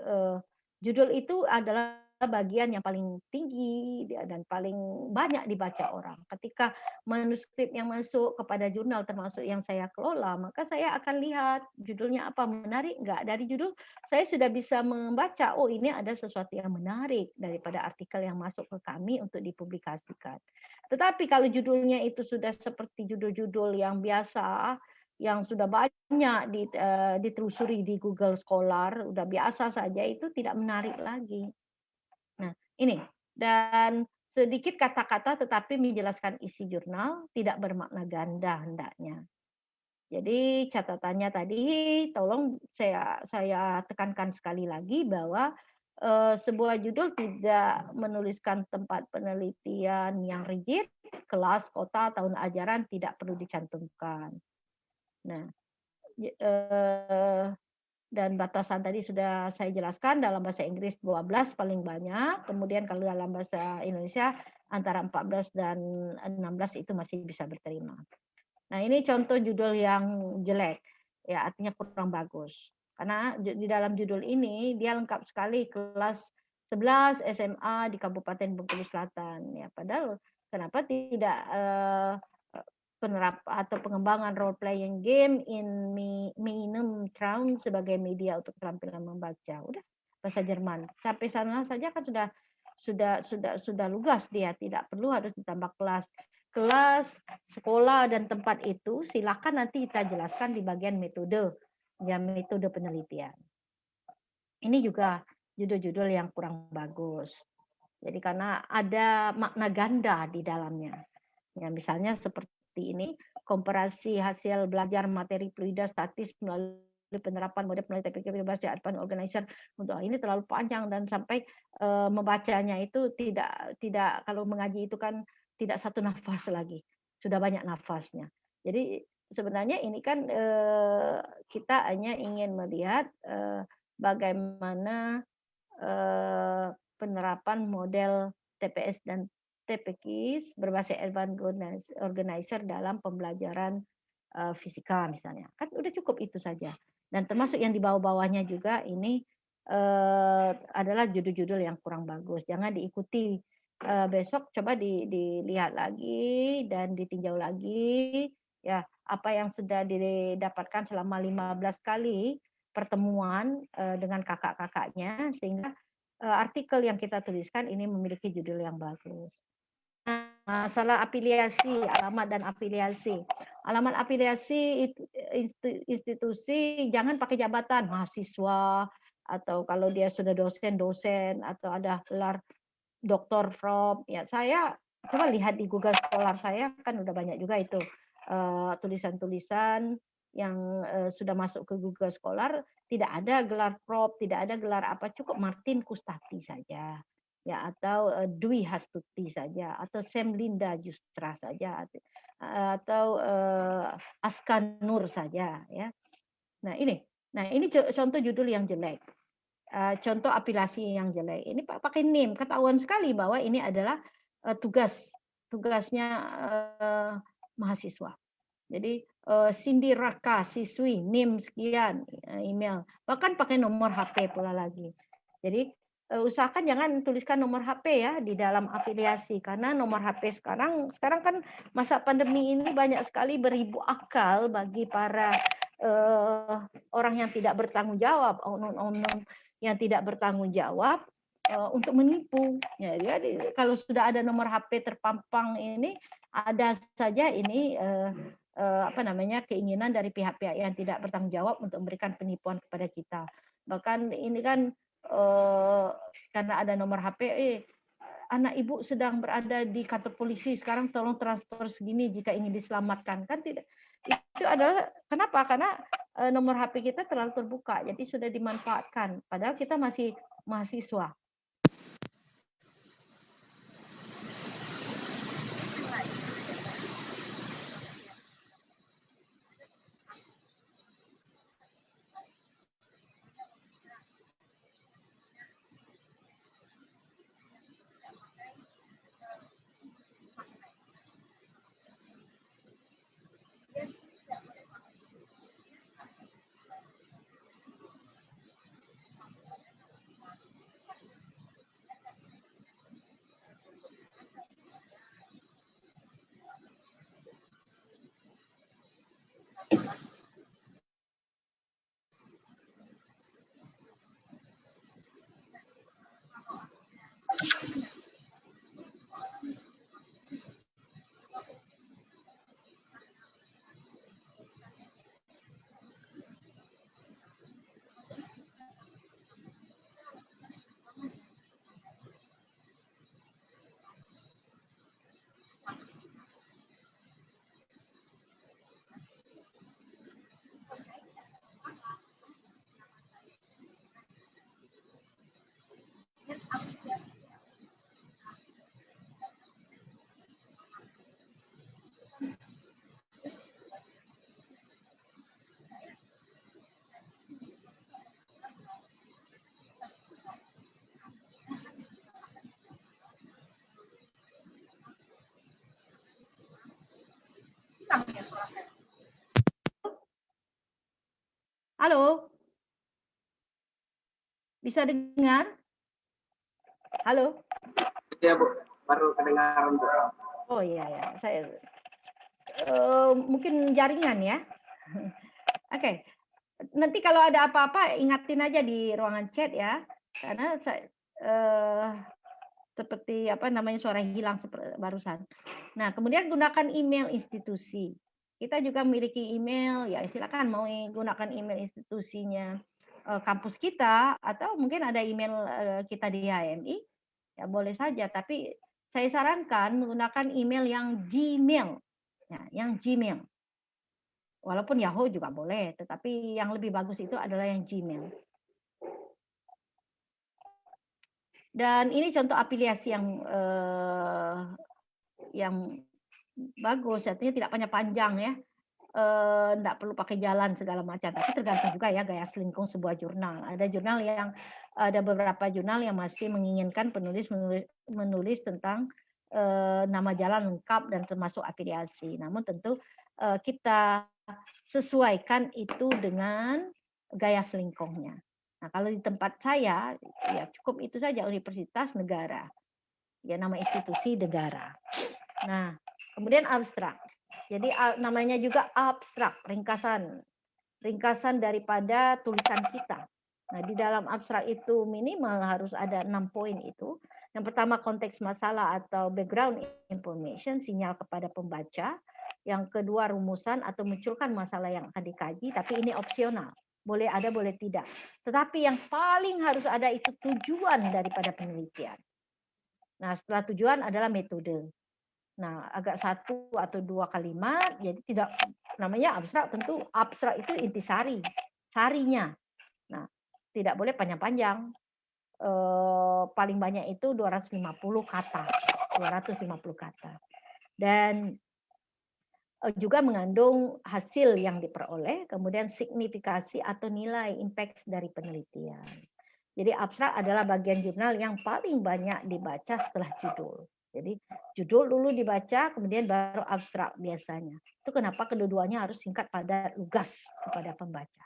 judul itu adalah bagian yang paling tinggi dan paling banyak dibaca orang. Ketika manuskrip yang masuk kepada jurnal termasuk yang saya kelola, maka saya akan lihat judulnya apa, menarik enggak. Dari judul saya sudah bisa membaca, oh ini ada sesuatu yang menarik daripada artikel yang masuk ke kami untuk dipublikasikan. Tetapi kalau judulnya itu sudah seperti judul-judul yang biasa, yang sudah banyak ditelusuri di Google Scholar, udah biasa saja, itu tidak menarik lagi. Nah, ini. Dan sedikit kata-kata tetapi menjelaskan isi jurnal, tidak bermakna ganda hendaknya. Jadi catatannya tadi, tolong saya tekankan sekali lagi bahwa sebuah judul tidak menuliskan tempat penelitian yang rigid, kelas, kota, tahun ajaran tidak perlu dicantumkan. Nah, dan batasan tadi sudah saya jelaskan, dalam bahasa Inggris 12 paling banyak, kemudian kalau dalam bahasa Indonesia antara 14 dan 16 itu masih bisa berterima. Nah, ini contoh judul yang jelek, ya artinya kurang bagus. Karena di dalam judul ini dia lengkap sekali kelas 11 SMA di Kabupaten Bengkulu Selatan. Ya, padahal kenapa tidak atau pengembangan role playing game in minimum term sebagai media untuk keterampilan membaca. Udah bahasa Jerman. Sampai sana saja kan sudah lugas dia, tidak perlu harus ditambah kelas, sekolah dan tempat itu silakan nanti kita jelaskan di bagian metode, ya metode penelitian. Ini juga judul-judul yang kurang bagus. Jadi karena ada makna ganda di dalamnya. Ya, misalnya seperti ini, komparasi hasil belajar materi fluida statis melalui penerapan model melalui TPK bebas advance organizer untuk ini terlalu panjang dan sampai membacanya itu tidak kalau mengaji itu kan tidak satu nafas lagi, sudah banyak nafasnya. Jadi sebenarnya ini kan kita hanya ingin melihat bagaimana penerapan model TPS dan TPKIS berbasis advanced organizer dalam pembelajaran fisika misalnya. Kan udah cukup itu saja. Dan termasuk yang di bawah-bawahnya juga ini adalah judul-judul yang kurang bagus. Jangan diikuti. Besok coba dilihat lagi dan ditinjau lagi ya apa yang sudah didapatkan selama 15 kali pertemuan dengan kakak-kakaknya sehingga artikel yang kita tuliskan ini memiliki judul yang bagus. Masalah afiliasi, alamat dan afiliasi. Alamat afiliasi institusi jangan pakai jabatan mahasiswa atau kalau dia sudah dosen atau ada gelar doktor from ya saya coba lihat di Google Scholar saya kan udah banyak juga itu tulisan-tulisan yang sudah masuk ke Google Scholar tidak ada gelar prop, tidak ada gelar apa, cukup Martin Kustati saja ya atau Dwi Hastuti saja atau Sem Linda Justra saja atau Askanur saja ya. Nah ini contoh judul yang jelek. Contoh aplikasi yang jelek. Ini pakai NIM, ketahuan sekali bahwa ini adalah tugasnya mahasiswa. Jadi Cindy Raka, siswi, NIM sekian, email. Bahkan pakai nomor HP pula lagi. Jadi usahakan jangan tuliskan nomor HP ya di dalam afiliasi karena nomor HP sekarang kan masa pandemi ini banyak sekali beribu akal bagi para orang yang tidak bertanggung jawab, oknum-oknum yang tidak bertanggung jawab untuk menipu. Ya, jadi kalau sudah ada nomor HP terpampang ini ada saja ini keinginan dari pihak-pihak yang tidak bertanggung jawab untuk memberikan penipuan kepada kita. Bahkan ini kan karena ada nomor HP, anak ibu sedang berada di kantor polisi, sekarang tolong transfer segini jika ingin diselamatkan. Kan tidak, itu adalah kenapa? Karena nomor HP kita terlalu terbuka, jadi sudah dimanfaatkan. Padahal kita masih mahasiswa. Halo? Bisa dengar? Halo? Iya, Bu. Baru kedengaran, Bu. Oh iya ya, saya mungkin jaringan ya. Oke. Nanti kalau ada apa-apa ingatin aja di ruangan chat ya. Karena saya seperti suara hilang barusan. Nah, kemudian gunakan email institusi. Kita juga memiliki email, ya silakan mau gunakan email institusinya kampus kita atau mungkin ada email kita di HMI. ya boleh saja, tapi saya sarankan menggunakan email yang Gmail. Ya, yang Gmail. Walaupun Yahoo juga boleh, tetapi yang lebih bagus itu adalah yang Gmail. Dan ini contoh afiliasi yang bagus, artinya tidak panjang-panjang ya. Enggak perlu pakai jalan segala macam, tapi tergantung juga ya gaya selingkuh sebuah jurnal. Ada beberapa jurnal yang masih menginginkan penulis menulis tentang nama jalan lengkap dan termasuk afiliasi. Namun tentu kita sesuaikan itu dengan gaya selingkuhnya. Nah, kalau di tempat saya ya cukup itu saja, universitas negara. Ya, nama institusi negara. Nah, kemudian abstrak. Jadi namanya juga abstrak, ringkasan daripada tulisan kita. Nah, di dalam abstrak itu minimal harus ada 6 poin itu. Yang pertama konteks masalah atau background information, sinyal kepada pembaca. Yang kedua rumusan atau munculkan masalah yang akan dikaji, tapi ini opsional. Boleh ada, boleh tidak. Tetapi yang paling harus ada itu tujuan daripada penelitian. Nah, setelah tujuan adalah metode. Nah, agak 1 atau 2 kalimat, jadi tidak namanya abstrak, tentu abstrak itu intisari, sarinya. Nah, tidak boleh panjang-panjang. Paling banyak itu 250 kata. 250 kata. Dan juga mengandung hasil yang diperoleh, kemudian signifikasi atau nilai impact dari penelitian. Jadi abstrak adalah bagian jurnal yang paling banyak dibaca setelah judul. Jadi judul dulu dibaca, kemudian baru abstrak biasanya. Itu kenapa kedua-duanya harus singkat, padat, lugas kepada pembaca.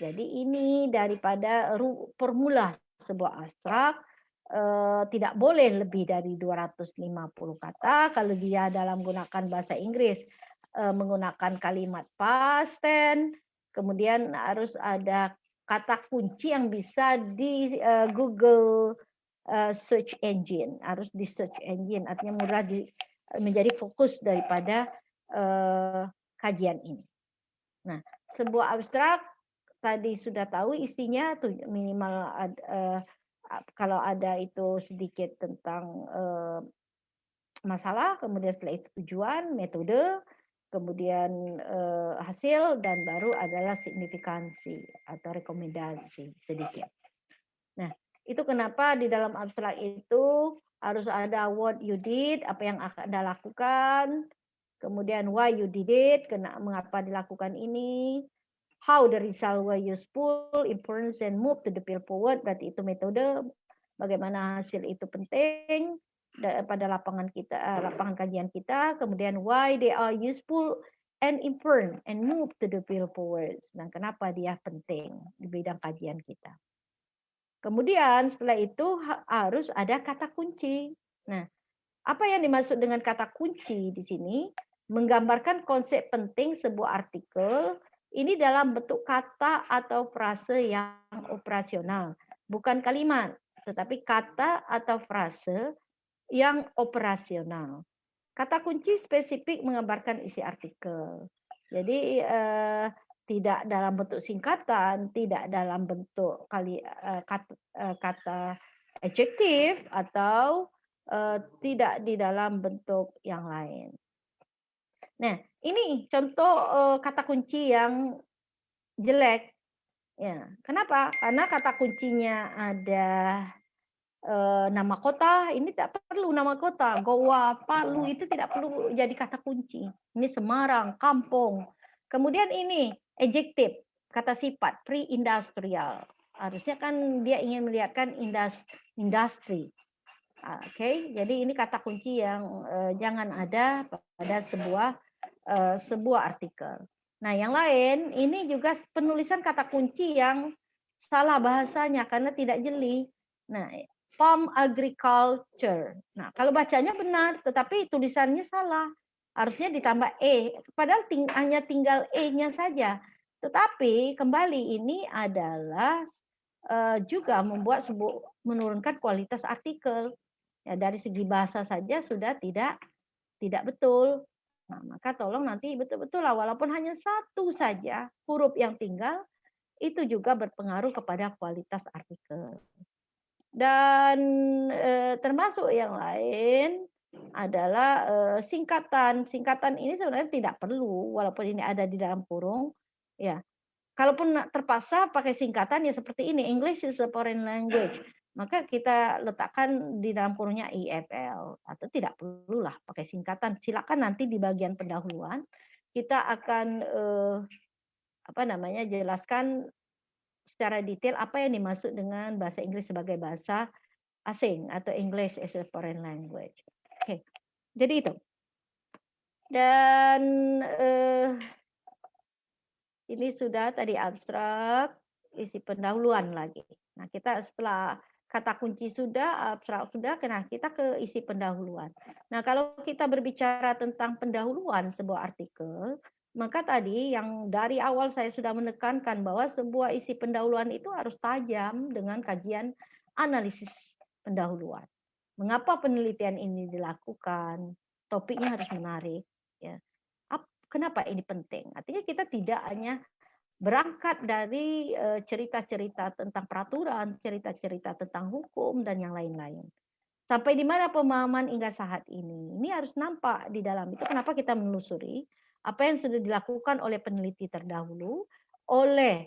Jadi ini daripada formula sebuah abstrak, tidak boleh lebih dari 250 kata. Kalau dia dalam menggunakan bahasa Inggris, menggunakan kalimat past tense, kemudian harus ada kata kunci yang bisa di Google search engine, harus di search engine, artinya mudah menjadi fokus daripada kajian ini. Nah, sebuah abstrak tadi sudah tahu isinya tuh minimal kalau ada itu sedikit tentang masalah, kemudian setelah itu tujuan, metode, kemudian hasil, dan baru adalah signifikansi atau rekomendasi sedikit. Nah, itu kenapa di dalam abstrak itu harus ada what you did, apa yang Anda lakukan, kemudian why you did it, mengapa dilakukan ini, how the result were useful, importance, and move to the field forward, berarti itu metode, bagaimana hasil itu penting pada lapangan kajian kita, kemudian why they are useful and important and move to the field forward. Nah, kenapa dia penting di bidang kajian kita. Kemudian setelah itu harus ada kata kunci. Nah, apa yang dimaksud dengan kata kunci di sini? Menggambarkan konsep penting sebuah artikel ini dalam bentuk kata atau frase yang operasional, bukan kalimat, tetapi kata atau frase yang operasional. Kata kunci spesifik menggambarkan isi artikel. Jadi tidak dalam bentuk singkatan, tidak dalam bentuk kata adjektif, atau tidak di dalam bentuk yang lain. Nah, ini contoh kata kunci yang jelek. Ya, kenapa? Karena kata kuncinya ada nama kota, ini tak perlu nama kota. Goa, Palu itu tidak perlu jadi kata kunci. Ini Semarang, kampung. Kemudian ini adjektif, kata sifat, pre-industrial. Harusnya kan dia ingin melihatkan industri. Oke, jadi ini kata kunci yang jangan ada pada sebuah artikel. Nah, yang lain ini juga penulisan kata kunci yang salah bahasanya karena tidak jeli. Nah, farm agriculture. Nah, kalau bacanya benar, tetapi tulisannya salah. Harusnya ditambah e, padahal hanya tinggal e-nya saja. Tetapi kembali ini adalah juga menurunkan kualitas artikel. Ya, dari segi bahasa saja sudah tidak betul. Nah, maka tolong nanti betul-betul lah, walaupun hanya satu saja huruf yang tinggal, itu juga berpengaruh kepada kualitas artikel. Dan termasuk yang lain adalah singkatan. Singkatan ini sebenarnya tidak perlu, walaupun ini ada di dalam kurung. Ya, kalaupun terpaksa pakai singkatan ya seperti ini, English is a foreign language. Maka kita letakkan di dalam kurungnya EFL, atau tidak perlulah pakai singkatan. Silakan nanti di bagian pendahuluan kita akan jelaskan secara detail apa yang dimaksud dengan bahasa Inggris sebagai bahasa asing atau English as a foreign language. Oke, jadi itu. Dan ini sudah tadi abstrak, isi pendahuluan lagi. Nah, kita setelah kata kunci sudah, abstrak sudah, nah kita ke isi pendahuluan. Nah, kalau kita berbicara tentang pendahuluan sebuah artikel, maka tadi yang dari awal saya sudah menekankan bahwa sebuah isi pendahuluan itu harus tajam dengan kajian analisis pendahuluan. Mengapa penelitian ini dilakukan? Topiknya harus menarik. Ya. Kenapa ini penting? Artinya kita tidak hanya berangkat dari cerita-cerita tentang peraturan, cerita-cerita tentang hukum, dan yang lain-lain. Sampai di mana pemahaman hingga saat ini? Ini harus nampak di dalam itu. Kenapa kita menelusuri apa yang sudah dilakukan oleh peneliti terdahulu, oleh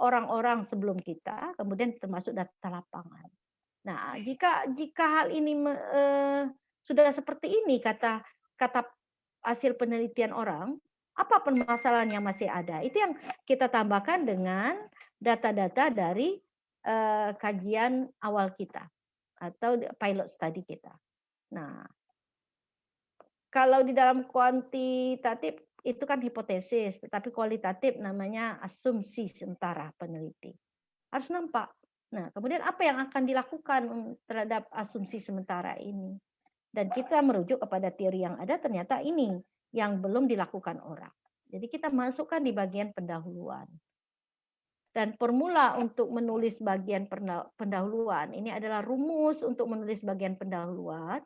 orang-orang sebelum kita, kemudian termasuk data lapangan. Nah, jika hal ini sudah seperti ini kata hasil penelitian orang, apa permasalahan yang masih ada? Itu yang kita tambahkan dengan data-data dari kajian awal kita atau pilot study kita. Nah, kalau di dalam kuantitatif itu kan hipotesis, tetapi kualitatif namanya asumsi sementara peneliti. Harus nampak. Nah, kemudian apa yang akan dilakukan terhadap asumsi sementara ini? Dan kita merujuk kepada teori yang ada, ternyata ini yang belum dilakukan orang. Jadi kita masukkan di bagian pendahuluan. Dan formula untuk menulis bagian pendahuluan, ini adalah rumus untuk menulis bagian pendahuluan,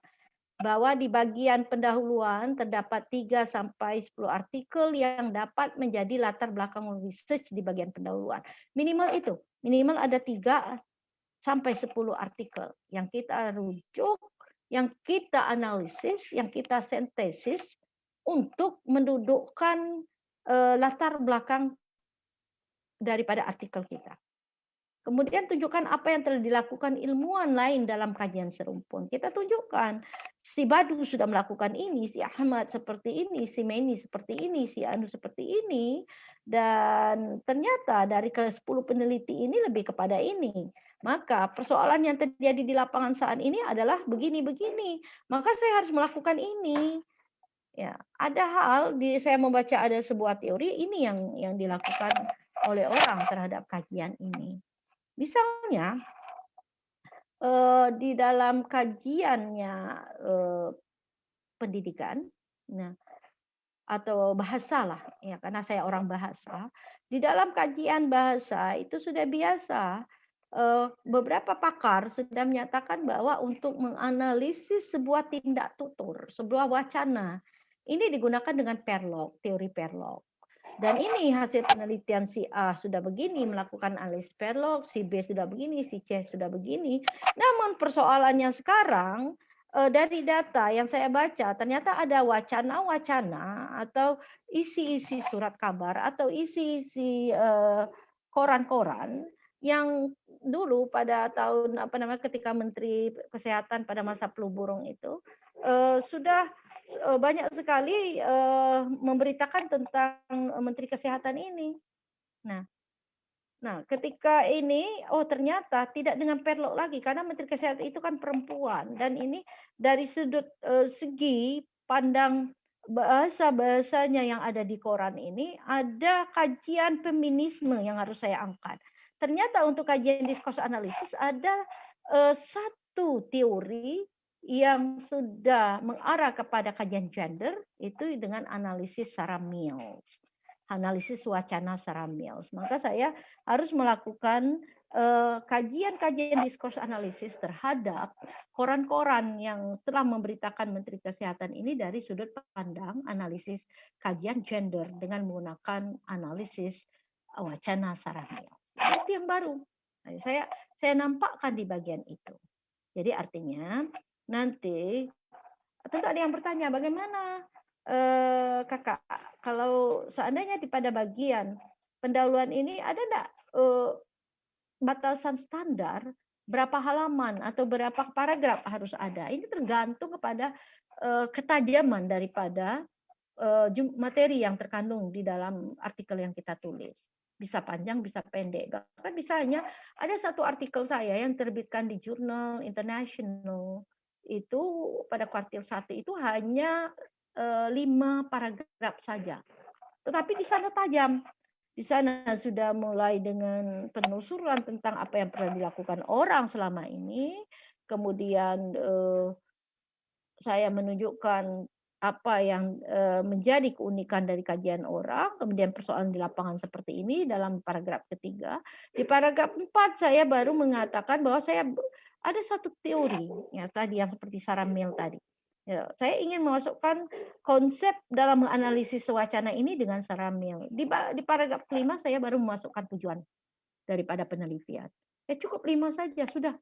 bahwa di bagian pendahuluan terdapat 3 sampai 10 artikel yang dapat menjadi latar belakang research di bagian pendahuluan. Minimal itu, minimal ada 3 sampai 10 artikel yang kita rujuk, yang kita analisis, yang kita sintesis untuk mendudukkan latar belakang daripada artikel kita. Kemudian tunjukkan apa yang telah dilakukan ilmuwan lain dalam kajian serumpun. Kita tunjukkan si Badu sudah melakukan ini, si Ahmad seperti ini, si Meni seperti ini, si Anu seperti ini. Dan ternyata dari ke-10 peneliti ini lebih kepada ini. Maka persoalan yang terjadi di lapangan saat ini adalah begini-begini. Maka saya harus melakukan ini. Ya, ada hal saya membaca ada sebuah teori ini yang dilakukan oleh orang terhadap kajian ini. Misalnya di dalam kajiannya pendidikan, nah, atau bahasa lah, ya karena saya orang bahasa. Di dalam kajian bahasa itu sudah biasa beberapa pakar sudah menyatakan bahwa untuk menganalisis sebuah tindak tutur, sebuah wacana, ini digunakan dengan Perlog, teori Perlog. Dan ini hasil penelitian si A sudah begini, melakukan analisis Perlog, si B sudah begini, si C sudah begini. Namun persoalannya sekarang, dari data yang saya baca, ternyata ada wacana-wacana atau isi-isi surat kabar atau isi-isi koran-koran yang dulu pada tahun ketika Menteri Kesehatan pada masa flu burung itu sudah banyak sekali memberitakan tentang Menteri Kesehatan ini. Nah, ketika ini, ternyata tidak dengan Perlog lagi karena Menteri Kesehatan itu kan perempuan dan ini dari sudut segi pandang bahasa-bahasanya yang ada di koran ini ada kajian feminisme yang harus saya angkat. Ternyata untuk kajian diskursus analisis ada satu teori yang sudah mengarah kepada kajian gender itu dengan analisis Sarah Mills. Analisis wacana Sarah Mills. Maka saya harus melakukan kajian-kajian diskursus analisis terhadap koran-koran yang telah memberitakan Menteri Kesehatan ini dari sudut pandang analisis kajian gender dengan menggunakan analisis wacana Sarah Mills. Itu yang baru. saya nampakkan di bagian itu. Jadi artinya nanti tentu ada yang bertanya, bagaimana kakak kalau seandainya pada bagian pendahuluan ini ada enggak batasan standar berapa halaman atau berapa paragraf harus ada? Ini tergantung kepada ketajaman daripada materi yang terkandung di dalam artikel yang kita tulis. Bisa panjang, bisa pendek. Bahkan misalnya ada satu artikel saya yang terbitkan di jurnal international itu pada kuartil 1 itu hanya 5 paragraf saja. Tetapi di sana tajam. Di sana sudah mulai dengan penelusuran tentang apa yang pernah dilakukan orang selama ini, kemudian saya menunjukkan apa yang menjadi keunikan dari kajian orang, kemudian persoalan di lapangan seperti ini dalam paragraf ketiga. Di paragraf 4 saya baru mengatakan bahwa saya ada satu teori ya tadi yang seperti Sarah Mill tadi. Ya, saya ingin memasukkan konsep dalam menganalisis wacana ini dengan Sarah Mill. Di paragraf kelima saya baru memasukkan tujuan daripada penelitian. Ya cukup 5 saja sudah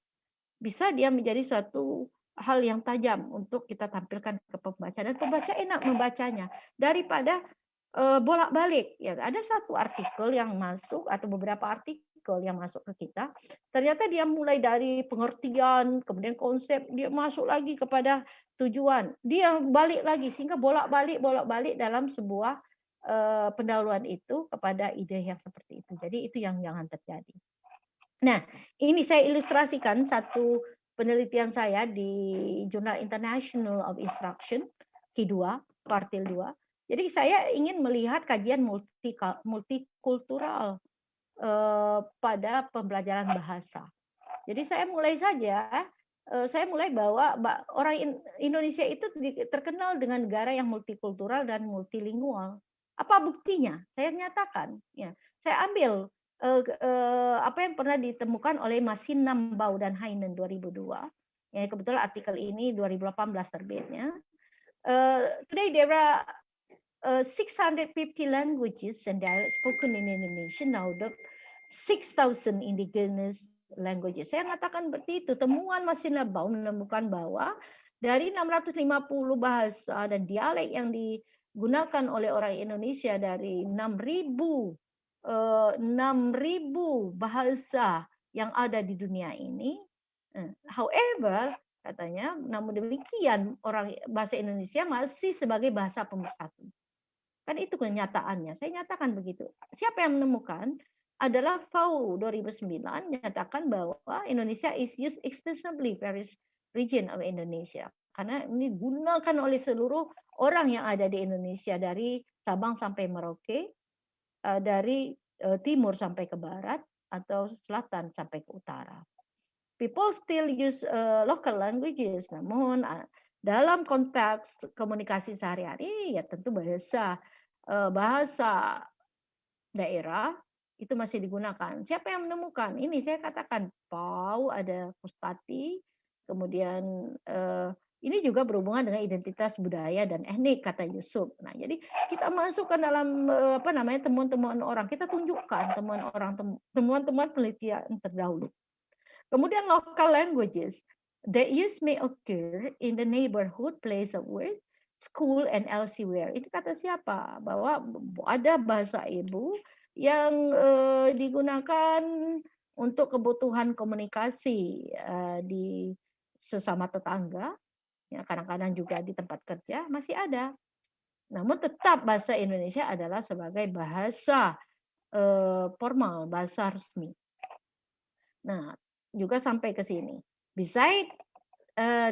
bisa dia menjadi suatu hal yang tajam untuk kita tampilkan ke pembaca dan pembaca enak membacanya daripada bolak-balik ya. Ada satu artikel yang masuk atau beberapa artikel yang masuk ke kita, ternyata dia mulai dari pengertian, kemudian konsep, dia masuk lagi kepada tujuan, dia balik lagi sehingga bolak-balik dalam sebuah pendahuluan itu kepada ide yang seperti itu. Jadi itu yang jangan terjadi. Nah, ini saya ilustrasikan satu penelitian saya di Jurnal International of Instruction, Q2, kuartil 2. Jadi saya ingin melihat kajian multikultural pada pembelajaran bahasa. Jadi saya mulai bahwa orang Indonesia itu terkenal dengan negara yang multikultural dan multilingual. Apa buktinya? Saya nyatakan, ya. Saya ambil apa yang pernah ditemukan oleh Masin Nambau dan Heinen 2002. Ya, kebetulan artikel ini 2018 terbitnya. Today there are 650 languages and dialects spoken in Indonesia. Now the 6,000 indigenous languages. Saya mengatakan seperti itu. Temuan Masin Nambau menemukan bahwa dari 650 bahasa dan dialek yang digunakan oleh orang Indonesia dari 6.000 bahasa yang ada di dunia ini. However, katanya, namun demikian orang bahasa Indonesia masih sebagai bahasa pemersatu. Kan itu kenyataannya. Saya nyatakan begitu. Siapa yang menemukan? Adalah FAO 2009 menyatakan bahwa Indonesia is used extensively various region of Indonesia. Karena ini digunakan oleh seluruh orang yang ada di Indonesia dari Sabang sampai Merauke, dari timur sampai ke barat atau selatan sampai ke utara. People still use local languages, namun dalam konteks komunikasi sehari-hari ya tentu bahasa daerah itu masih digunakan. Siapa yang menemukan? Ini saya katakan Pau, ada Kustati, kemudian ini juga berhubungan dengan identitas budaya dan etnik kata Yusuf. Nah, jadi kita masukkan dalam temuan-temuan orang, kita tunjukkan temuan-temuan penelitian terdahulu. Kemudian local languages, the use may occur in the neighborhood, place of work, school and elsewhere. Ini kata siapa? Bahwa ada bahasa ibu yang digunakan untuk kebutuhan komunikasi di sesama tetangga, ya kadang-kadang juga di tempat kerja masih ada. Namun tetap bahasa Indonesia adalah sebagai bahasa formal, bahasa resmi. Nah, juga sampai ke sini. Besides,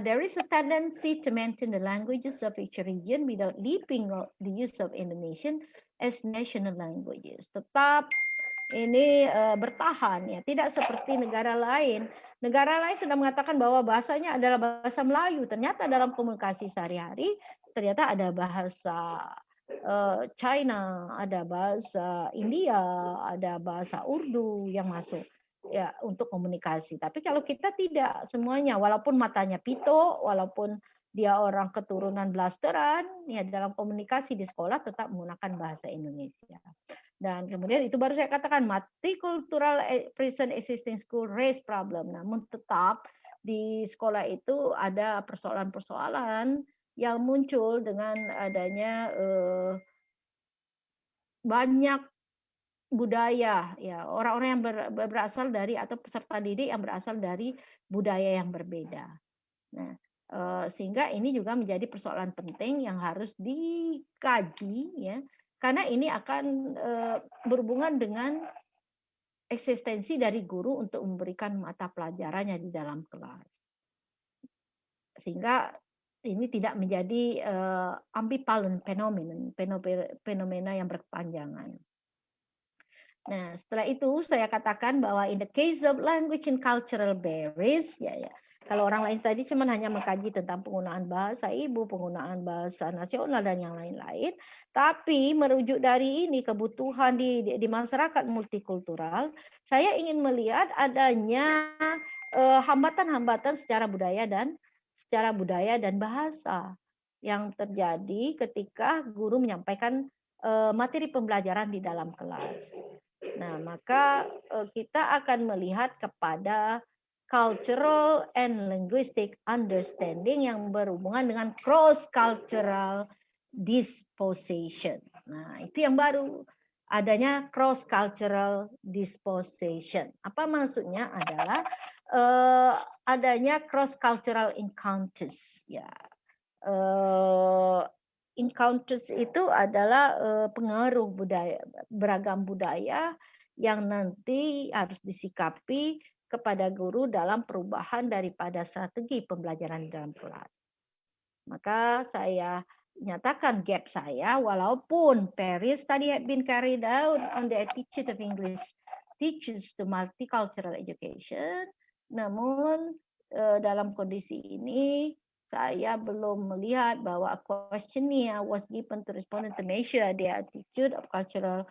there is a tendency to maintain the languages of each region without leaving the use of Indonesian as national languages. Tetap ini bertahan ya, tidak seperti negara lain. Negara lain sudah mengatakan bahwa bahasanya adalah bahasa Melayu. Ternyata dalam komunikasi sehari-hari ternyata ada bahasa China, ada bahasa India, ada bahasa Urdu yang masuk ya untuk komunikasi. Tapi kalau kita tidak semuanya, walaupun matanya pito, walaupun dia orang keturunan blasteran, ya dalam komunikasi di sekolah tetap menggunakan bahasa Indonesia. Dan kemudian itu baru saya katakan multicultural present existing school raise problem. Namun tetap di sekolah itu ada persoalan-persoalan yang muncul dengan adanya banyak budaya, ya orang-orang yang berasal dari atau peserta didik yang berasal dari budaya yang berbeda. Nah, sehingga ini juga menjadi persoalan penting yang harus dikaji, ya, karena ini akan berhubungan dengan eksistensi dari guru untuk memberikan mata pelajarannya di dalam kelas. Sehingga ini tidak menjadi ambivalent fenomena yang berkepanjangan. Nah, setelah itu saya katakan bahwa in the case of language and cultural barriers, ya, kalau orang lain tadi cuma hanya mengkaji tentang penggunaan bahasa ibu, penggunaan bahasa nasional dan yang lain-lain, tapi merujuk dari ini kebutuhan di masyarakat multikultural, saya ingin melihat adanya hambatan-hambatan secara budaya dan bahasa yang terjadi ketika guru menyampaikan materi pembelajaran di dalam kelas. Nah, maka kita akan melihat kepada cultural and linguistic understanding yang berhubungan dengan cross-cultural disposition. Nah, itu yang baru, adanya cross-cultural disposition. Apa maksudnya? Adalah adanya cross-cultural encounters. Ya, encounters itu adalah pengaruh budaya, beragam budaya yang nanti harus disikapi kepada guru dalam perubahan daripada strategi pembelajaran di dalam kelas. Maka saya nyatakan gap saya, walaupun Paris study had been carried out on the attitude of English teachers to multicultural education, namun dalam kondisi ini saya belum melihat bahwa a questionnaire was given to respondent to measure their attitude of cultural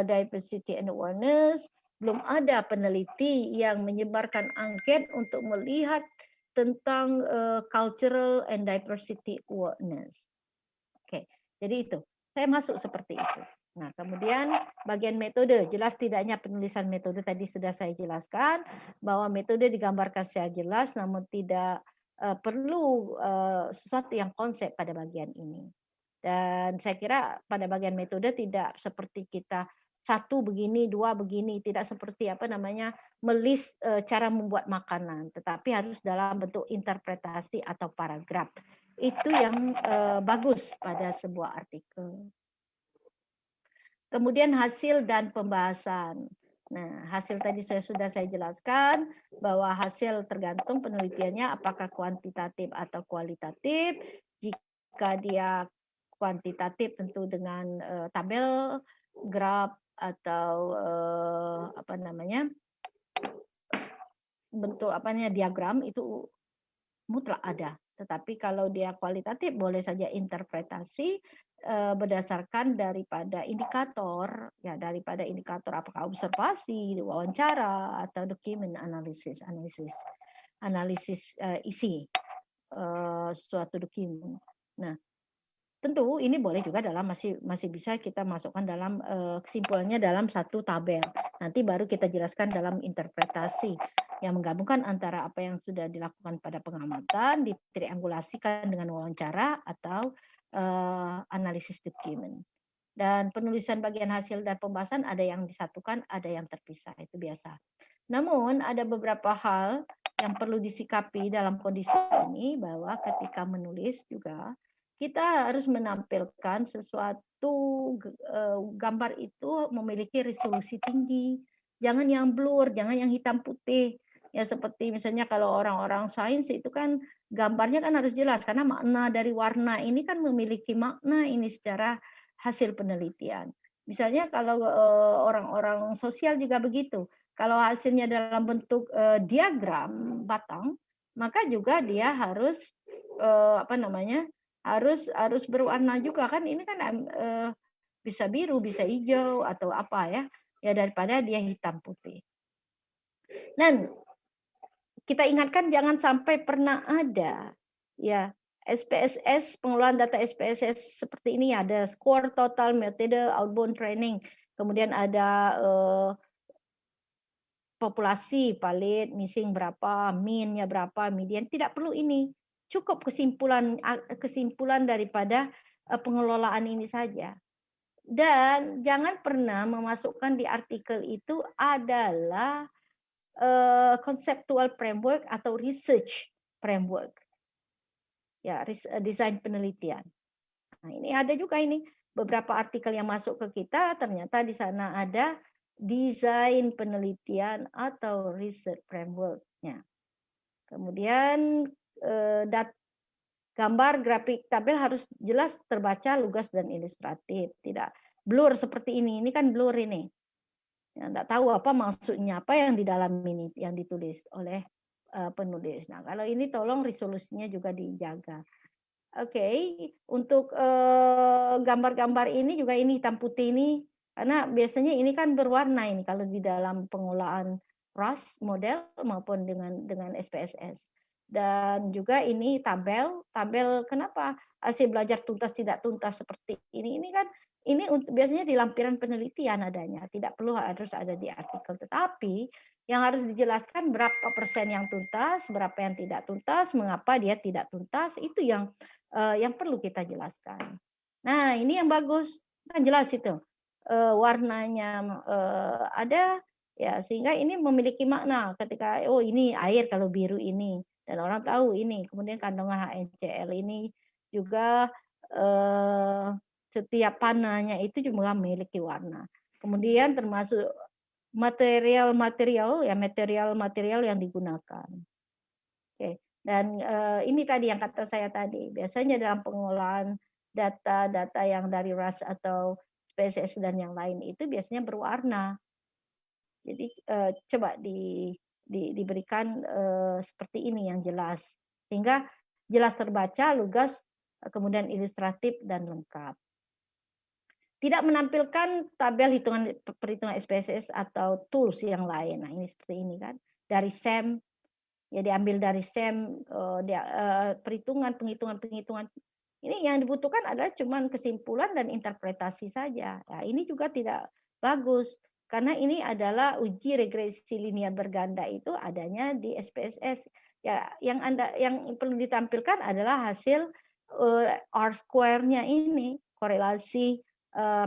diversity and awareness. Belum ada peneliti yang menyebarkan angket untuk melihat tentang cultural and diversity awareness. Oke, jadi itu. Saya masuk seperti itu. Nah, kemudian bagian metode, jelas tidaknya penulisan metode tadi sudah saya jelaskan bahwa metode digambarkan secara jelas, namun tidak perlu sesuatu yang konsep pada bagian ini. Dan saya kira pada bagian metode tidak seperti kita satu begini, dua begini, tidak seperti melis cara membuat makanan, tetapi harus dalam bentuk interpretasi atau paragraf. Itu yang bagus pada sebuah artikel. Kemudian hasil dan pembahasan. Nah, hasil tadi sudah saya jelaskan bahwa hasil tergantung penelitiannya apakah kuantitatif atau kualitatif. Jika dia kuantitatif tentu dengan tabel, graf atau bentuk diagram itu mutlak ada. Tetapi kalau dia kualitatif boleh saja interpretasi berdasarkan daripada indikator, ya, daripada indikator apakah observasi, wawancara atau dokumen analisis isi suatu dokumen. Nah, tentu ini boleh juga dalam masih bisa kita masukkan dalam kesimpulannya dalam satu tabel. Nanti baru kita jelaskan dalam interpretasi yang menggabungkan antara apa yang sudah dilakukan pada pengamatan, ditriangulasikan dengan wawancara atau analisis dokumen. Dan penulisan bagian hasil dan pembahasan ada yang disatukan, ada yang terpisah, itu biasa. Namun ada beberapa hal yang perlu disikapi dalam kondisi ini, bahwa ketika menulis juga kita harus menampilkan sesuatu gambar itu memiliki resolusi tinggi. Jangan yang blur, jangan yang hitam putih. Ya seperti misalnya kalau orang-orang sains itu kan gambarnya kan harus jelas karena makna dari warna ini kan memiliki makna ini secara hasil penelitian. Misalnya kalau orang-orang sosial juga begitu. Kalau hasilnya dalam bentuk diagram batang, maka juga dia harus harus berwarna juga kan, ini kan bisa biru, bisa hijau atau apa ya daripada dia hitam putih. Dan kita ingatkan jangan sampai pernah ada ya SPSS, pengelolaan data SPSS seperti ini, ada score total metode outbound training, kemudian ada populasi palit, missing berapa, mean-nya berapa, median, tidak perlu ini. Cukup kesimpulan daripada pengelolaan ini saja. Dan jangan pernah memasukkan di artikel itu adalah conceptual framework atau research framework. Ya, desain penelitian. Nah, ini ada juga ini beberapa artikel yang masuk ke kita, ternyata di sana ada desain penelitian atau research framework-nya. Kemudian gambar, grafik, tabel harus jelas terbaca, lugas dan ilustratif, tidak blur seperti ini. Ini kan blur ini. Ya, enggak tahu apa maksudnya, apa yang di dalam ini yang ditulis oleh penulis. Nah, kalau ini tolong resolusinya juga dijaga. Oke, untuk gambar-gambar ini juga ini hitam putih ini, karena biasanya ini kan berwarna ini kalau di dalam pengolahan RAS model maupun dengan SPSS. Dan juga ini tabel kenapa hasil belajar tuntas tidak tuntas seperti ini kan ini biasanya di lampiran penelitian adanya, tidak perlu harus ada di artikel, tetapi yang harus dijelaskan berapa persen yang tuntas, berapa yang tidak tuntas, mengapa dia tidak tuntas, itu yang perlu kita jelaskan. Nah, ini yang bagus, kan jelas itu warnanya ada, ya sehingga ini memiliki makna ketika oh ini air kalau biru ini dan orang tahu ini. Kemudian kandungan HCl ini juga setiap panahnya itu juga memiliki warna. Kemudian termasuk material yang digunakan. Oke. Dan ini tadi yang kata saya tadi, biasanya dalam pengolahan data yang dari RAS atau SPSS dan yang lain itu biasanya berwarna. Jadi coba diberikan seperti ini yang jelas, sehingga jelas terbaca, lugas, kemudian ilustratif dan lengkap. Tidak menampilkan tabel perhitungan SPSS atau tools yang lain. Nah, ini seperti ini kan, dari SEM. Ya diambil dari SEM, penghitungan. Ini yang dibutuhkan adalah cuman kesimpulan dan interpretasi saja. Ya, ini juga tidak bagus karena ini adalah uji regresi linear berganda itu adanya di SPSS. Ya, yang perlu ditampilkan adalah hasil R-square-nya ini, korelasi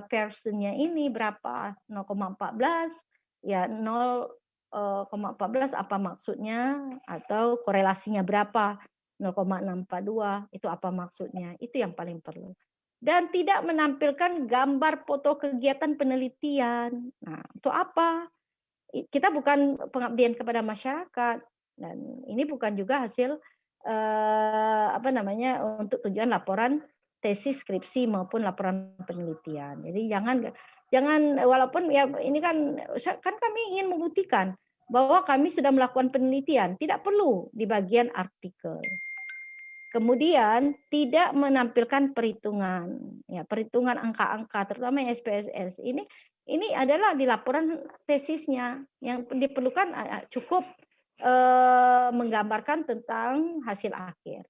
Pearson-nya ini berapa, 0,14, ya 0,14 apa maksudnya, atau korelasinya berapa, 0,642, itu apa maksudnya, itu yang paling perlu. Dan tidak menampilkan gambar foto kegiatan penelitian. Nah, itu apa? Kita bukan pengabdian kepada masyarakat, dan ini bukan juga hasil untuk tujuan laporan tesis, skripsi maupun laporan penelitian. Jadi jangan walaupun ya ini kan kami ingin membuktikan bahwa kami sudah melakukan penelitian, tidak perlu di bagian artikel. Kemudian tidak menampilkan perhitungan, ya perhitungan angka-angka, terutama yang SPSS. Ini adalah di laporan tesisnya yang diperlukan cukup menggambarkan tentang hasil akhir.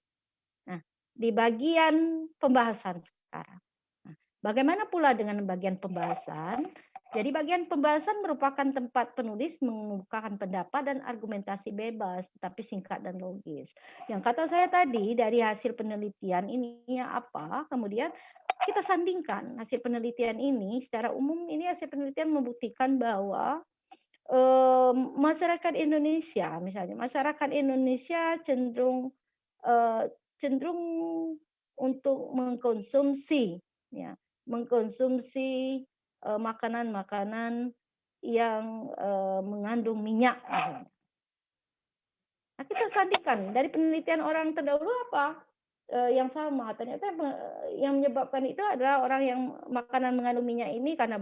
Nah, di bagian pembahasan sekarang. Nah, bagaimana pula dengan bagian pembahasan? Jadi bagian pembahasan merupakan tempat penulis mengemukakan pendapat dan argumentasi bebas, tapi singkat dan logis. Yang kata saya tadi, dari hasil penelitian ini apa, kemudian kita sandingkan hasil penelitian ini, secara umum ini hasil penelitian membuktikan bahwa masyarakat Indonesia, misalnya masyarakat Indonesia cenderung untuk mengkonsumsi makanan-makanan yang mengandung minyak. Nah, kita sandingkan dari penelitian orang terdahulu apa yang sama, ternyata yang menyebabkan itu adalah orang yang makanan mengandung minyak ini karena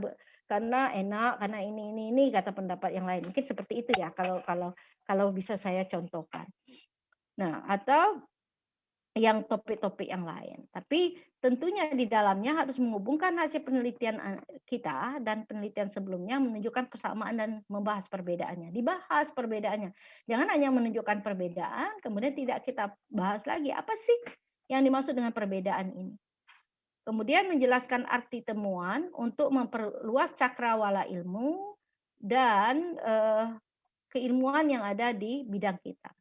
enak, karena ini kata pendapat yang lain. Mungkin seperti itu ya kalau bisa saya contohkan. Nah, atau yang topik-topik yang lain. Tapi tentunya di dalamnya harus menghubungkan hasil penelitian kita dan penelitian sebelumnya, menunjukkan persamaan dan membahas perbedaannya. Dibahas perbedaannya. Jangan hanya menunjukkan perbedaan, kemudian tidak kita bahas lagi apa sih yang dimaksud dengan perbedaan ini. Kemudian menjelaskan arti temuan untuk memperluas cakrawala ilmu dan keilmuan yang ada di bidang kita.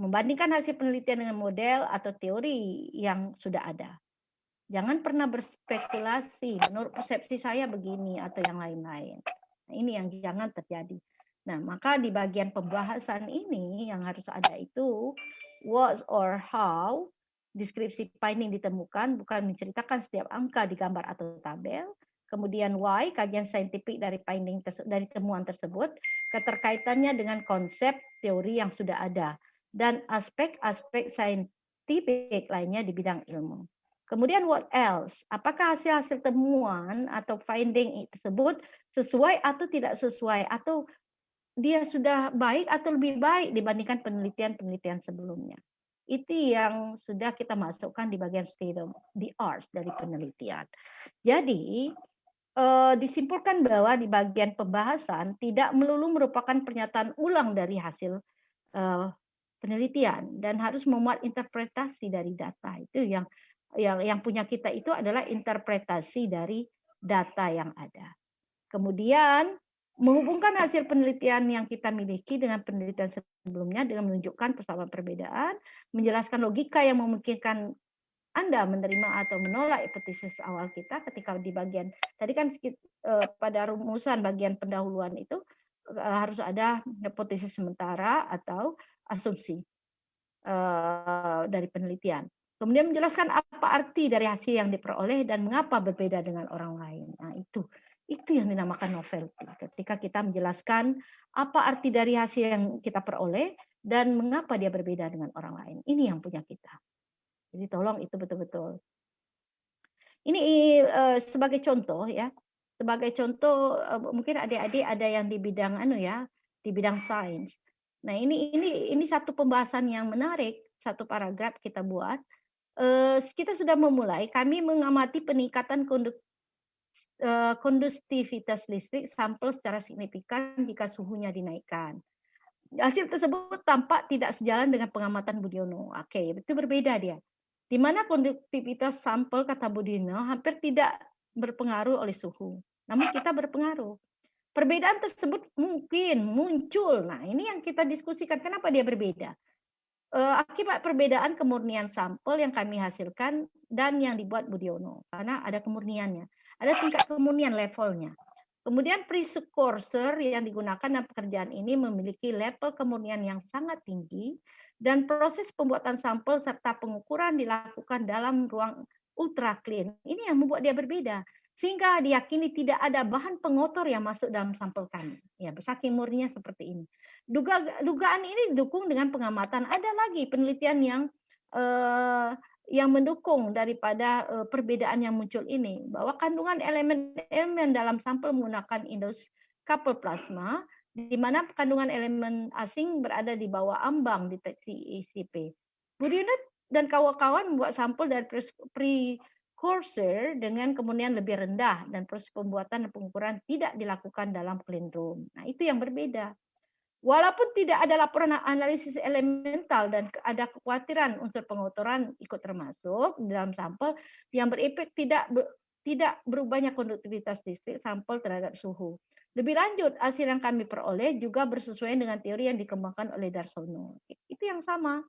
Membandingkan hasil penelitian dengan model atau teori yang sudah ada. Jangan pernah berspekulasi, menurut persepsi saya begini atau yang lain-lain. Nah, ini yang jangan terjadi. Nah, maka di bagian pembahasan ini yang harus ada itu what or how, deskripsi finding ditemukan, bukan menceritakan setiap angka di gambar atau tabel. Kemudian why, kajian saintifik dari finding dari temuan tersebut, keterkaitannya dengan konsep teori yang sudah ada dan aspek-aspek saintifik lainnya di bidang ilmu. Kemudian what else? Apakah hasil-hasil temuan atau finding tersebut sesuai atau tidak sesuai, atau dia sudah baik atau lebih baik dibandingkan penelitian-penelitian sebelumnya. Itu yang sudah kita masukkan di bagian state of the art dari penelitian. Jadi disimpulkan bahwa di bagian pembahasan tidak melulu merupakan pernyataan ulang dari hasil penelitian dan harus memuat interpretasi dari data. Itu yang punya kita itu adalah interpretasi dari data yang ada. Kemudian menghubungkan hasil penelitian yang kita miliki dengan penelitian sebelumnya dengan menunjukkan persamaan perbedaan, menjelaskan logika yang memungkinkan Anda menerima atau menolak hipotesis awal kita ketika di bagian tadi kan pada rumusan bagian pendahuluan itu harus ada hipotesis sementara atau asumsi dari penelitian. Kemudian menjelaskan apa arti dari hasil yang diperoleh dan mengapa berbeda dengan orang lain. Nah, itu yang dinamakan novelty. Ketika kita menjelaskan apa arti dari hasil yang kita peroleh dan mengapa dia berbeda dengan orang lain. Ini yang punya kita. Jadi tolong itu betul-betul. Ini sebagai contoh ya. Sebagai contoh mungkin adik-adik ada yang di bidang di bidang sains. Nah, ini satu pembahasan yang menarik, satu paragraf kita buat. Kita sudah memulai, kami mengamati peningkatan kondusivitas listrik sampel secara signifikan jika suhunya dinaikkan. Hasil tersebut tampak tidak sejalan dengan pengamatan Budiono. Oke, itu berbeda dia. Di mana konduktivitas sampel kata Budiono hampir tidak berpengaruh oleh suhu. Namun kita berpengaruh. Perbedaan tersebut mungkin muncul. Nah, ini yang kita diskusikan. Kenapa dia berbeda? Akibat perbedaan kemurnian sampel yang kami hasilkan dan yang dibuat Budiono. Karena ada kemurniannya. Ada tingkat kemurnian levelnya. Kemudian precursor yang digunakan dalam pekerjaan ini memiliki level kemurnian yang sangat tinggi dan proses pembuatan sampel serta pengukuran dilakukan dalam ruang ultra clean. Ini yang membuat dia berbeda. Sehingga diyakini tidak ada bahan pengotor yang masuk dalam sampel kami. Ya, saking murninya seperti ini. Dugaan ini didukung dengan pengamatan. Ada lagi penelitian yang mendukung daripada perbedaan yang muncul ini, bahwa kandungan elemen-elemen dalam sampel menggunakan indus couple plasma, di mana kandungan elemen asing berada di bawah ambang deteksi ICP. Budiono dan kawan-kawan membuat sampel dari precursor dengan kemurnian lebih rendah dan proses pembuatan dan pengukuran tidak dilakukan dalam clean room. Nah, itu yang berbeda. Walaupun tidak ada laporan analisis elemental dan ada kekhawatiran unsur pengotoran ikut termasuk dalam sampel yang berefek tidak berubahnya konduktivitas listrik sampel terhadap suhu. Lebih lanjut, hasil yang kami peroleh juga bersesuaian dengan teori yang dikembangkan oleh Darsono. Itu yang sama,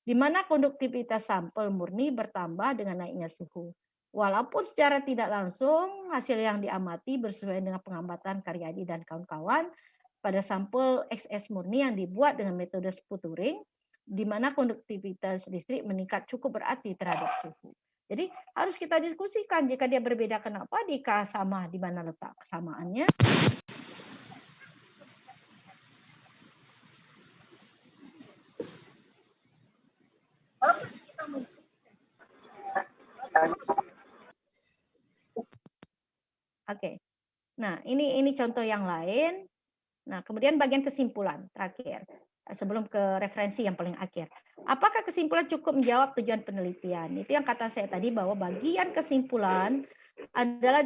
di mana konduktivitas sampel murni bertambah dengan naiknya suhu. Walaupun secara tidak langsung hasil yang diamati bersesuaian dengan pengamatan Karyadi dan kawan-kawan pada sampel XS murni yang dibuat dengan metode sputtering, di mana konduktivitas listrik meningkat cukup berarti terhadap suhu. Jadi harus kita diskusikan jika dia berbeda kenapa, jika sama di mana letak kesamaannya. Oke. Nah, ini contoh yang lain. Nah, kemudian bagian kesimpulan terakhir, sebelum ke referensi yang paling akhir. Apakah kesimpulan cukup menjawab tujuan penelitian? Itu yang kata saya tadi, bahwa bagian kesimpulan adalah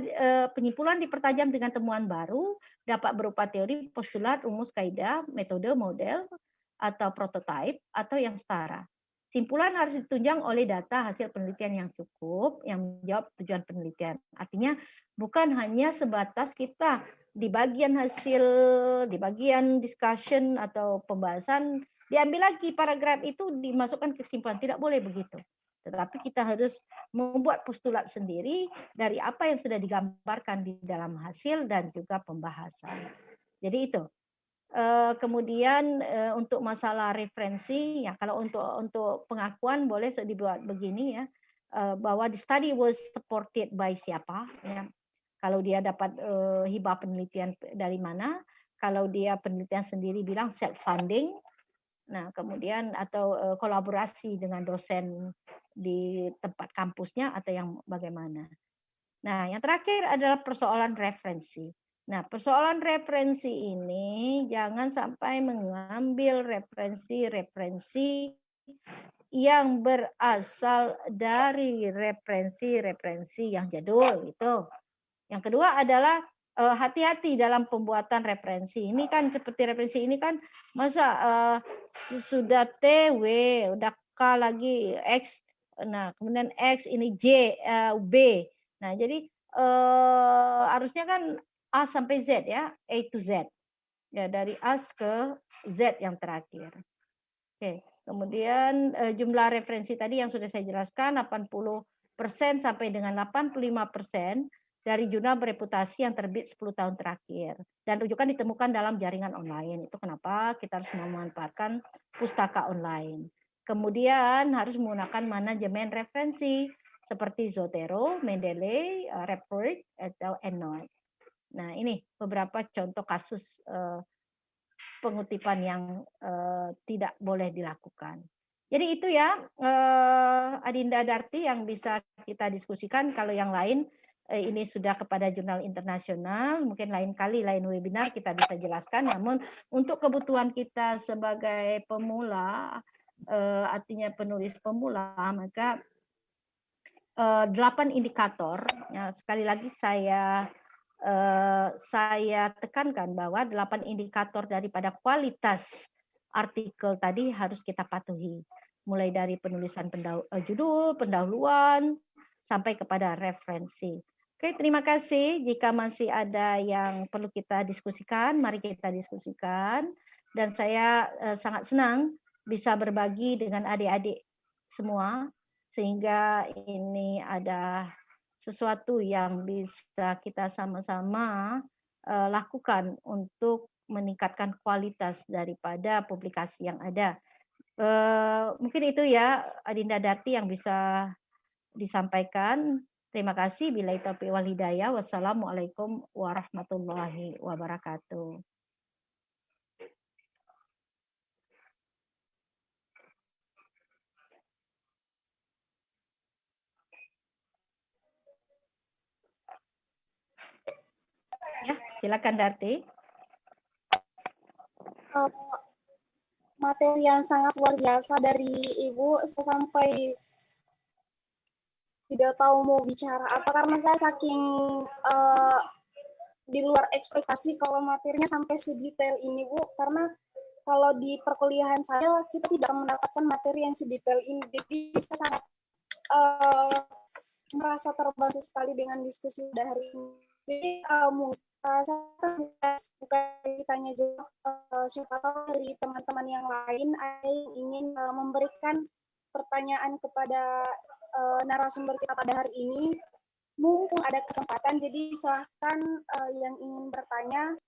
penyimpulan dipertajam dengan temuan baru, dapat berupa teori, postulat, rumus, kaidah, metode, model, atau prototipe, atau yang setara. Simpulan harus ditunjang oleh data hasil penelitian yang cukup, yang menjawab tujuan penelitian. Artinya bukan hanya sebatas kita di bagian hasil, di bagian discussion atau pembahasan, diambil lagi paragraf itu dimasukkan ke kesimpulan. Tidak boleh begitu. Tetapi kita harus membuat postulat sendiri dari apa yang sudah digambarkan di dalam hasil dan juga pembahasan. Jadi itu. Kemudian untuk masalah referensi, ya kalau untuk pengakuan boleh dibuat begini ya, bahwa the study was supported by siapa, ya. Kalau dia dapat hibah penelitian dari mana, kalau dia penelitian sendiri bilang self funding, nah kemudian atau kolaborasi dengan dosen di tempat kampusnya atau yang bagaimana. Nah, yang terakhir adalah persoalan referensi. Nah, persoalan referensi ini jangan sampai mengambil referensi-referensi yang berasal dari referensi-referensi yang jadul itu. Yang kedua adalah hati-hati dalam pembuatan referensi. Ini kan seperti referensi ini kan masa sudah TW, udah K lagi X, nah kemudian X ini J, B. Nah, jadi harusnya kan A sampai Z ya, A to Z. Ya, dari A ke Z yang terakhir. Oke, kemudian jumlah referensi tadi yang sudah saya jelaskan 80% sampai dengan 85% dari jurnal bereputasi yang terbit 10 tahun terakhir. Dan rujukan ditemukan dalam jaringan online. Itu kenapa kita harus memanfaatkan pustaka online. Kemudian harus menggunakan manajemen referensi seperti Zotero, Mendeley, Report, atau EndNote. Nah, ini beberapa contoh kasus pengutipan yang tidak boleh dilakukan. Jadi itu ya, Adinda Darti yang bisa kita diskusikan. Kalau yang lain ini sudah kepada jurnal internasional, mungkin lain kali, lain webinar kita bisa jelaskan. Namun untuk kebutuhan kita sebagai pemula, artinya penulis pemula, maka 8 indikator. Ya, sekali lagi saya tekankan bahwa 8 indikator daripada kualitas artikel tadi harus kita patuhi. Mulai dari penulisan judul, pendahuluan, sampai kepada referensi. Oke, terima kasih. Jika masih ada yang perlu kita diskusikan, mari kita diskusikan. Dan saya sangat senang bisa berbagi dengan adik-adik semua, sehingga ini ada sesuatu yang bisa kita sama-sama lakukan untuk meningkatkan kualitas daripada publikasi yang ada. Mungkin itu ya Adinda Darti yang bisa disampaikan. Terima kasih. Billahi taufiq wal hidayah. Wassalamualaikum warahmatullahi wabarakatuh. Ya, silakan Darti. Materi yang sangat luar biasa dari Ibu, saya sampai tidak tahu mau bicara apa karena saya saking di luar ekspektasi kalau materinya sampai sedetail ini Bu, karena kalau di perkuliahan saya kita tidak mendapatkan materi yang sedetail ini, jadi saya sangat merasa terbantu sekali dengan diskusi pada hari ini. Jadi saya bukan ditanya juga siapa tahu dari teman-teman yang lain ada yang ingin memberikan pertanyaan kepada narasumber kita pada hari ini. Mumpung ada kesempatan, jadi silahkan yang ingin bertanya.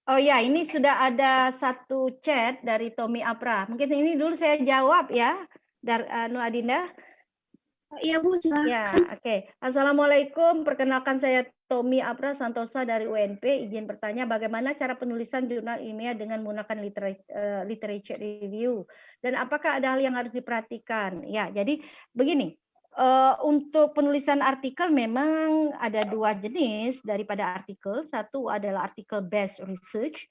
Oh ya, ini sudah ada satu chat dari Tommy Apra. Mungkin ini dulu saya jawab ya, dari Adinda. Iya Bu, silakan. Ya, oke. Assalamualaikum, perkenalkan saya Tommy Apra Santosa dari UNP. Izin bertanya, bagaimana cara penulisan jurnal ilmiah dengan menggunakan literature review? Dan apakah ada hal yang harus diperhatikan? Ya, jadi begini. Untuk penulisan artikel memang ada dua jenis daripada artikel. Satu adalah artikel based research.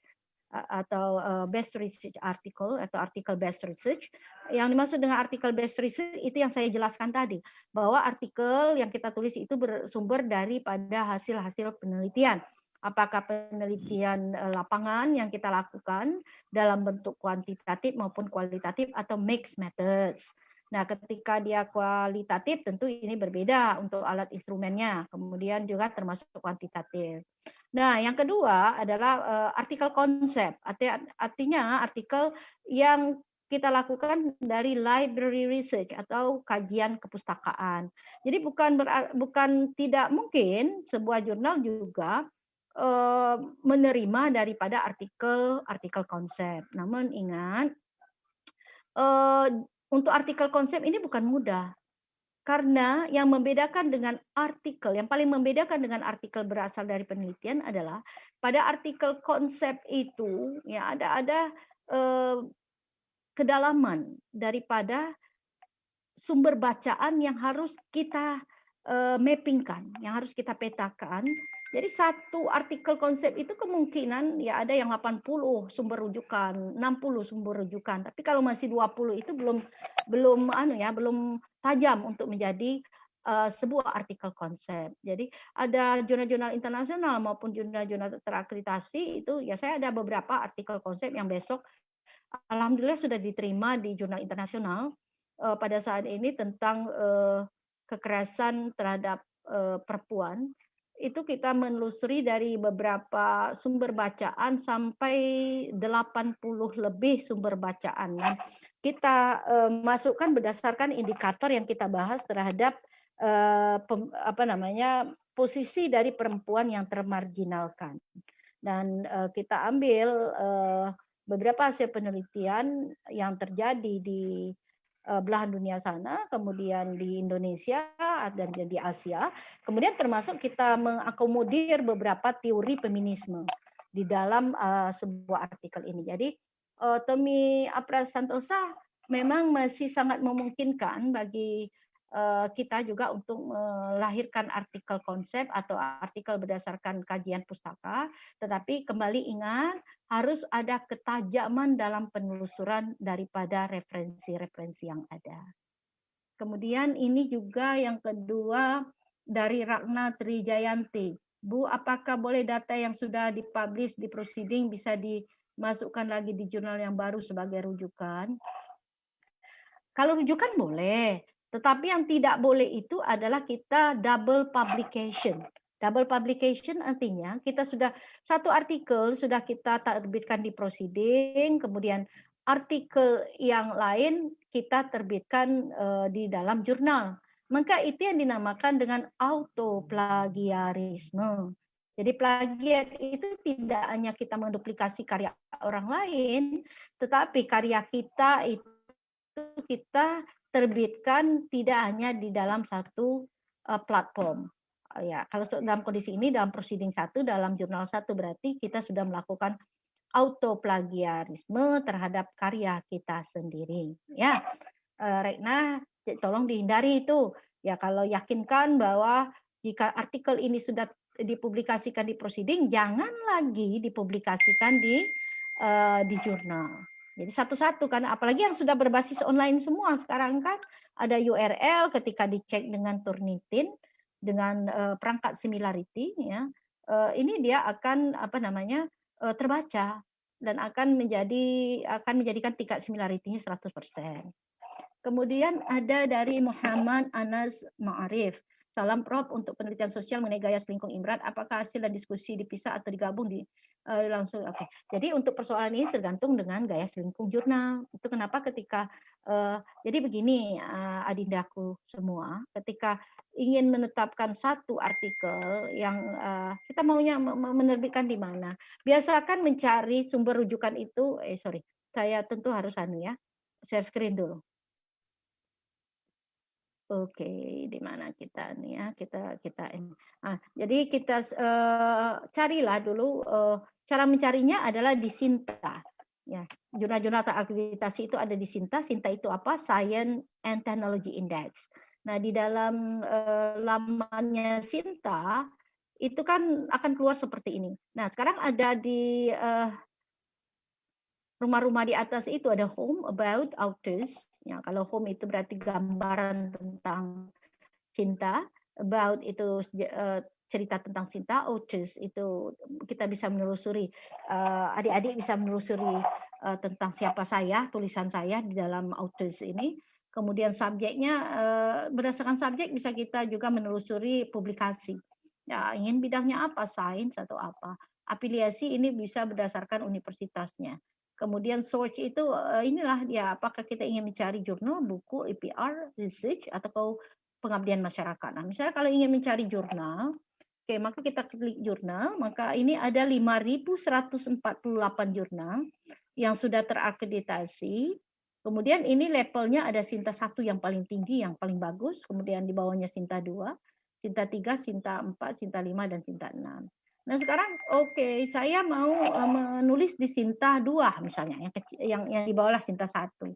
atau based research article atau article based research. Yang dimaksud dengan article based research itu yang saya jelaskan tadi, bahwa artikel yang kita tulis itu bersumber daripada hasil-hasil penelitian. Apakah penelitian lapangan yang kita lakukan dalam bentuk kuantitatif maupun kualitatif atau mixed methods. Nah, ketika dia kualitatif tentu ini berbeda untuk alat instrumennya, kemudian juga termasuk kuantitatif. Nah, yang kedua adalah artikel konsep. Artinya artikel yang kita lakukan dari library research atau kajian kepustakaan. Jadi bukan tidak mungkin sebuah jurnal juga menerima daripada artikel konsep. Namun ingat, untuk artikel konsep ini bukan mudah. Karena yang membedakan dengan artikel, yang paling membedakan dengan artikel berasal dari penelitian adalah pada artikel konsep itu ya ada kedalaman daripada sumber bacaan yang harus kita mappingkan, yang harus kita petakan. Jadi satu artikel konsep itu kemungkinan ya ada yang 80 sumber rujukan, 60 sumber rujukan. Tapi kalau masih 20 itu belum tajam untuk menjadi sebuah artikel konsep. Jadi ada jurnal-jurnal internasional maupun jurnal-jurnal terakreditasi itu ya saya ada beberapa artikel konsep yang besok alhamdulillah sudah diterima di jurnal internasional pada saat ini tentang kekerasan terhadap perempuan. Itu kita menelusuri dari beberapa sumber bacaan sampai 80 lebih sumber bacaan. Dan kita masukkan berdasarkan indikator yang kita bahas terhadap posisi dari perempuan yang termarginalkan. Dan kita ambil beberapa hasil penelitian yang terjadi di belahan dunia sana, kemudian di Indonesia dan di Asia, kemudian termasuk kita mengakomodir beberapa teori feminisme di dalam sebuah artikel ini. Jadi Tommy Aprasantosa memang masih sangat memungkinkan bagi kita juga untuk melahirkan artikel konsep atau artikel berdasarkan kajian pustaka, tetapi kembali ingat harus ada ketajaman dalam penelusuran daripada referensi-referensi yang ada. Kemudian ini juga yang kedua dari Ratna Trijayanti. Bu, apakah boleh data yang sudah dipublish di proceeding bisa dimasukkan lagi di jurnal yang baru sebagai rujukan? Kalau rujukan boleh, tetapi yang tidak boleh itu adalah kita double publication. Double publication artinya kita sudah satu artikel sudah kita terbitkan di proceeding, kemudian artikel yang lain kita terbitkan di dalam jurnal. Maka itu yang dinamakan dengan autoplagiarisme. Jadi plagiat itu tidak hanya kita menduplikasi karya orang lain, tetapi karya kita itu kita terbitkan tidak hanya di dalam satu platform. Ya, kalau dalam kondisi ini dalam proceeding 1 dalam jurnal 1 berarti kita sudah melakukan autoplagiarisme terhadap karya kita sendiri. Ya, Rekna tolong dihindari itu. Ya, kalau yakinkan bahwa jika artikel ini sudah dipublikasikan di proceeding, jangan lagi dipublikasikan di jurnal. Jadi satu-satu kan, apalagi yang sudah berbasis online semua sekarang kan ada URL ketika dicek dengan Turnitin dengan perangkat similarity ya, ini dia akan terbaca dan akan menjadikan tingkat similarity-nya 100%. Kemudian ada dari Muhammad Anas Ma'arif. Salam Prof untuk penelitian sosial mengenai gaya selingkuh Imran. Apakah hasil dan diskusi dipisah atau digabung di langsung? Oke. Jadi untuk persoalan ini tergantung dengan gaya selingkuh jurnal. Itu kenapa ketika jadi begini adindaku semua, ketika ingin menetapkan satu artikel yang kita maunya menerbitkan di mana, biasakan mencari sumber rujukan itu. Saya tentu harus share screen dulu. Oke, di mana kita nih ya? Kita ini. Jadi kita carilah dulu cara mencarinya adalah di Sinta. Ya, jurnal-jurnal terakreditasi itu ada di Sinta. Sinta itu apa? Science and Technology Index. Nah, di dalam lamannya Sinta itu kan akan keluar seperti ini. Nah, sekarang ada di rumah-rumah di atas itu ada home, about, authors. Ya, kalau home itu berarti gambaran tentang cinta, about itu cerita tentang cinta, authors itu kita bisa menelusuri, adik-adik bisa menelusuri tentang siapa saya, tulisan saya di dalam authors ini. Kemudian subjeknya, berdasarkan subjek bisa kita juga menelusuri publikasi. Ya, ingin bidangnya apa, sains atau apa. Afiliasi ini bisa berdasarkan universitasnya. Kemudian search itu inilah dia, apakah kita ingin mencari jurnal, buku, EPR, research, atau pengabdian masyarakat. Nah, misalnya kalau ingin mencari jurnal, oke, maka kita klik jurnal, maka ini ada 5.148 jurnal yang sudah terakreditasi. Kemudian ini levelnya ada Sinta 1 yang paling tinggi, yang paling bagus, kemudian di bawahnya Sinta 2, Sinta 3, Sinta 4, Sinta 5, dan Sinta 6. Nah sekarang oke, saya mau menulis di Sinta 2 misalnya, yang kecil, yang di bawah Sinta 1.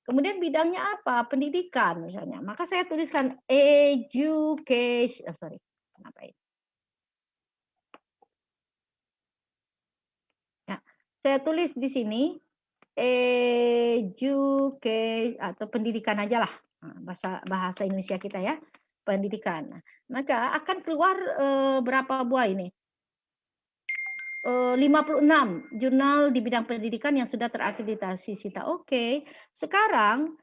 Kemudian bidangnya apa? Pendidikan misalnya. Maka saya tuliskan education. Sorry, kenapa ini? Ya, saya tulis di sini education atau pendidikan aja lah, bahasa Indonesia kita ya, pendidikan. Nah, maka akan keluar berapa buah ini? 56 jurnal di bidang pendidikan yang sudah terakreditasi Sita. Oke, sekarang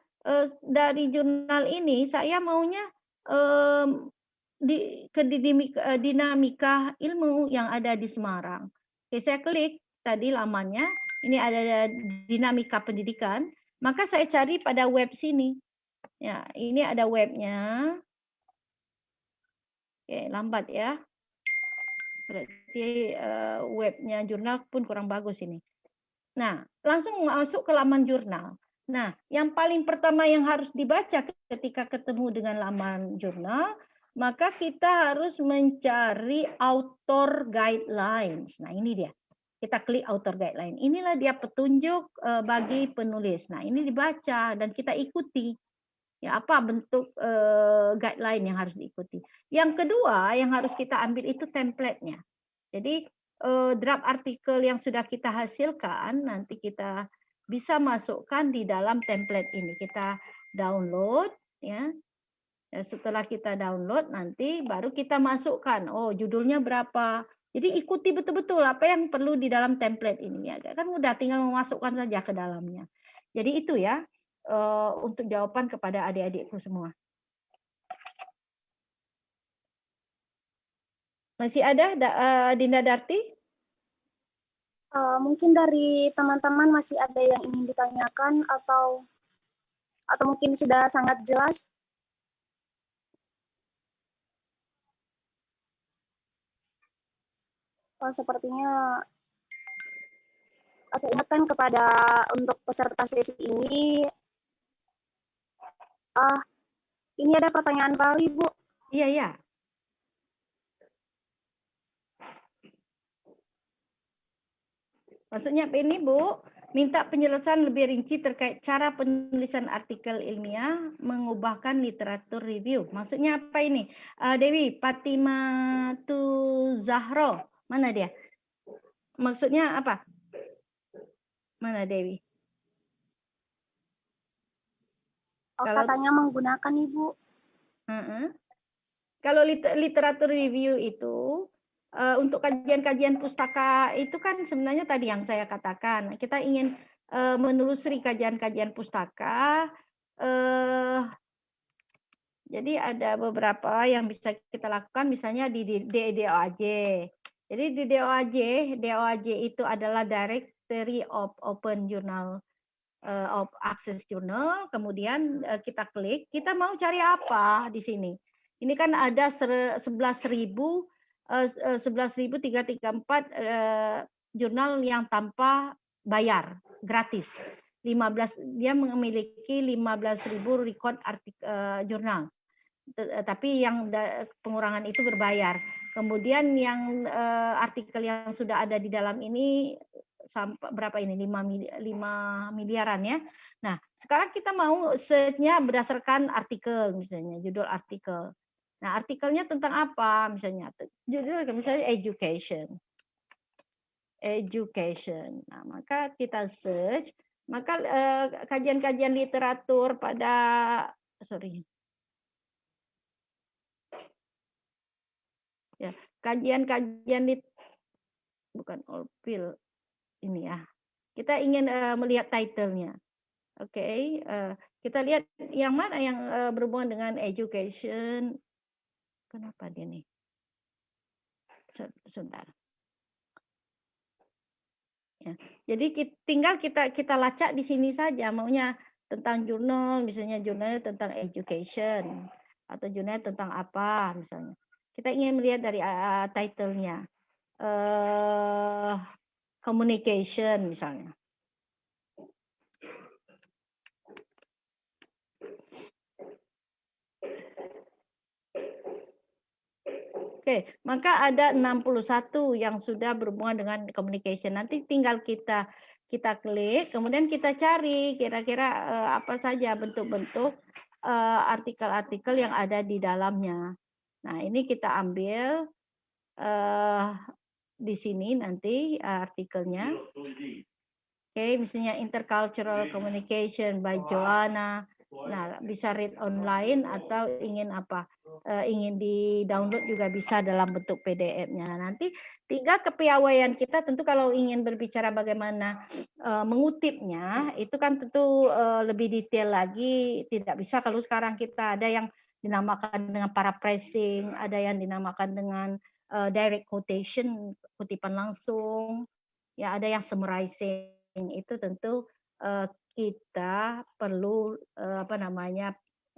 dari jurnal ini saya maunya ke dinamika ilmu yang ada di Semarang. Oke, saya klik tadi lamannya, ini ada dinamika pendidikan, maka saya cari pada web sini. Ya, ini ada webnya. Oke, lambat ya. Berarti webnya jurnal pun kurang bagus ini. Nah, langsung masuk ke laman jurnal. Nah, yang paling pertama yang harus dibaca ketika ketemu dengan laman jurnal, maka kita harus mencari author guidelines. Nah, ini dia. Kita klik author guideline. Inilah dia petunjuk bagi penulis. Nah, ini dibaca dan kita ikuti. Ya, apa bentuk guideline yang harus diikuti. Yang kedua yang harus kita ambil itu template-nya. Jadi draft artikel yang sudah kita hasilkan nanti kita bisa masukkan di dalam template ini. Kita download ya. Setelah kita download nanti baru kita masukkan. Oh, judulnya berapa. Jadi ikuti betul-betul apa yang perlu di dalam template ini ya. Kan mudah, tinggal memasukkan saja ke dalamnya. Jadi itu ya untuk jawaban kepada adik-adikku semua. Masih ada Dinda Darti? Mungkin dari teman-teman masih ada yang ingin ditanyakan atau mungkin sudah sangat jelas. Sepertinya saya ingatkan kepada untuk peserta sesi ini. Ini ada pertanyaan kali, Bu. Iya, iya. Maksudnya apa ini, Bu? Minta penjelasan lebih rinci terkait cara penulisan artikel ilmiah mengubahkan literatur review. Maksudnya apa ini? Dewi, Fatima Zahro. Mana dia? Maksudnya apa? Mana Dewi? Katanya menggunakan Ibu. Kalau literatur review itu untuk kajian-kajian pustaka itu kan sebenarnya tadi yang saya katakan, kita ingin menelusuri kajian-kajian pustaka. Jadi ada beberapa yang bisa kita lakukan, misalnya di DOAJ. Jadi di DOAJ itu adalah Directory of Open Journal of Access Journal. Kemudian kita klik, kita mau cari apa di sini. Ini kan ada 11.334 jurnal yang tanpa bayar, gratis. 15 dia memiliki 15.000 record jurnal. Tapi yang pengurangan itu berbayar. Kemudian yang artikel yang sudah ada di dalam ini sampai berapa ini 5 miliaran ya. Nah, sekarang kita mau search-nya berdasarkan artikel misalnya, judul artikel. Nah, artikelnya tentang apa misalnya? Judul misalnya education. education. Nah, maka kita search, maka kajian-kajian literatur pada kajian-kajian bukan Olpil ini ya. Kita ingin melihat title-nya. Oke, kita lihat yang mana yang berhubungan dengan education. Kenapa dia nih? Sebentar. Ya. Jadi tinggal kita lacak di sini saja, maunya tentang jurnal, misalnya jurnalnya tentang education atau jurnalnya tentang apa misalnya. Kita ingin melihat dari title-nya. Communication misalnya. Oke, maka ada 61 yang sudah berhubungan dengan communication. Nanti tinggal kita klik, kemudian kita cari kira-kira apa saja bentuk-bentuk artikel-artikel yang ada di dalamnya. Nah, ini kita ambil di sini nanti artikelnya. Oke, misalnya intercultural communication by Joanna. Nah, bisa read online atau ingin apa? Ingin di-download juga bisa dalam bentuk PDF-nya. Nanti tinggal kepiawaian kita tentu kalau ingin berbicara bagaimana mengutipnya, itu kan tentu lebih detail lagi. Tidak bisa kalau sekarang kita ada yang dinamakan dengan paraphrasing, ada yang dinamakan dengan direct quotation, kutipan langsung. Ya, ada yang summarizing. Itu tentu kita perlu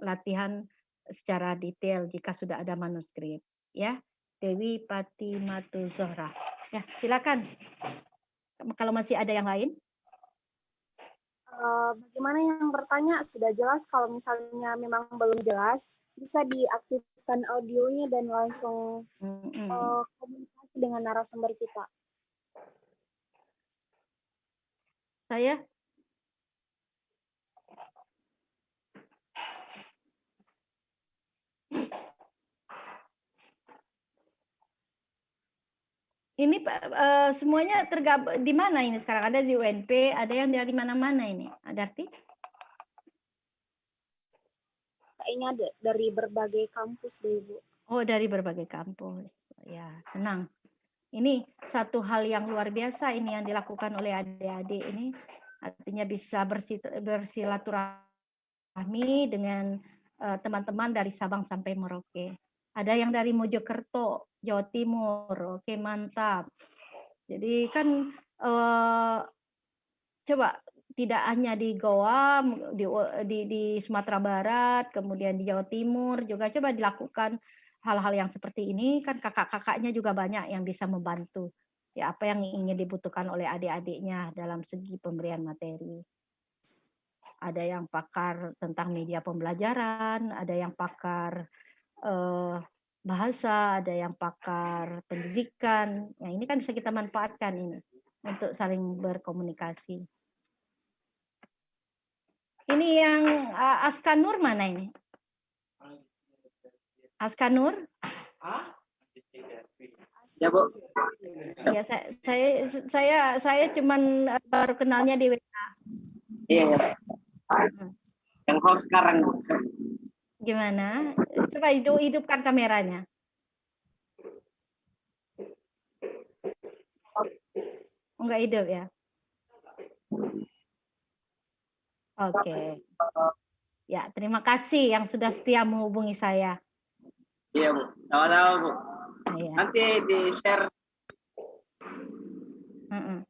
latihan secara detail jika sudah ada manuskrip, ya. Dewi Patimatu Zohra. Ya, silakan. Kalau masih ada yang lain. Bagaimana yang bertanya sudah jelas, kalau misalnya memang belum jelas, bisa diaktifkan audionya dan langsung komunikasi dengan narasumber kita. Saya ini semuanya tergabung di mana ini sekarang? Ada di UNP, ada yang dari mana-mana ini. Ada arti? Kayaknya dari berbagai kampus deh, Bu. Oh, dari berbagai kampus. Ya, senang. Ini satu hal yang luar biasa ini yang dilakukan oleh adik-adik ini. Artinya bisa bersilaturahmi dengan teman-teman dari Sabang sampai Merauke. Ada yang dari Mojokerto, Jawa Timur. Oke, mantap. Jadi kan coba tidak hanya di Goa, di Sumatera Barat, kemudian di Jawa Timur juga coba dilakukan hal-hal yang seperti ini, kan kakak-kakaknya juga banyak yang bisa membantu. Ya, apa yang ingin dibutuhkan oleh adik-adiknya dalam segi pemberian materi. Ada yang pakar tentang media pembelajaran, ada yang pakar bahasa, ada yang pakar pendidikan. Yang ini kan bisa kita manfaatkan ini untuk saling berkomunikasi. Ini yang Askanur mana ini? Askanur? Ya, Bu. Ya, saya cuman baru kenalnya di WA. Iya, ya. Yang host sekarang, Bu. Gimana? Coba hidupkan kameranya. Enggak hidup ya? Oke. Ya, terima kasih yang sudah setia menghubungi saya. Iya, Bu. Sama-sama, Bu. Iya. Nanti di-share.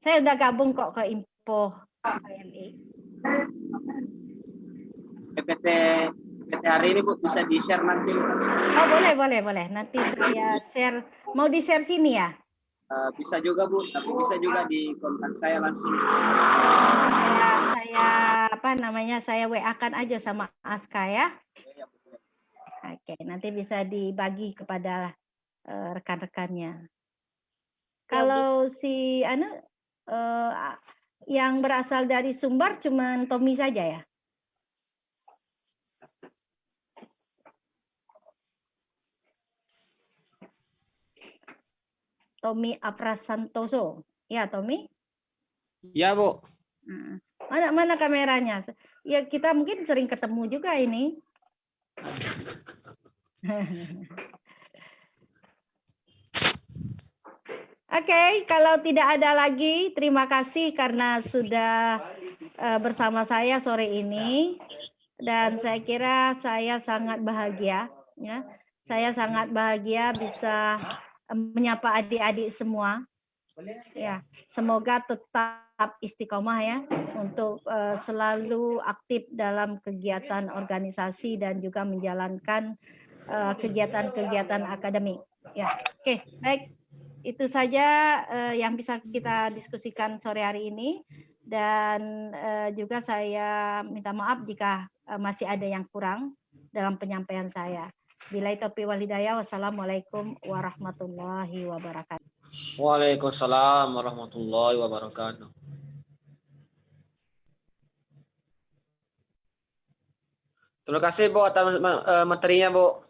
Saya udah gabung kok ke Info PMI. PPT hari ini, Bu, bisa di-share nanti. Oh, boleh. Nanti saya share. Mau di-share sini ya? Bisa juga, Bu, tapi bisa juga di kontak saya langsung. Saya WA-kan aja sama Aska ya. Oke, nanti bisa dibagi kepada rekan-rekannya. Kalau si yang berasal dari Sumbar cuman Tommy saja ya? Tommy Aprasantoso. Ya, Tommy? Ya, Bu. Mana kameranya? Ya, kita mungkin sering ketemu juga ini. Oke, kalau tidak ada lagi, terima kasih karena sudah bersama saya sore ini. Dan saya kira saya sangat bahagia, ya. Saya sangat bahagia bisa menyapa adik-adik semua. Ya, semoga tetap istiqomah ya untuk selalu aktif dalam kegiatan organisasi dan juga menjalankan kegiatan-kegiatan akademik. Ya, oke, baik. Itu saja yang bisa kita diskusikan sore hari ini. Dan juga saya minta maaf jika masih ada yang kurang dalam penyampaian saya. Billahi taufiq wal hidayah. Wassalamualaikum warahmatullahi wabarakatuh. Waalaikumsalam warahmatullahi wabarakatuh. Terima kasih, Bu, atas materinya, Bu.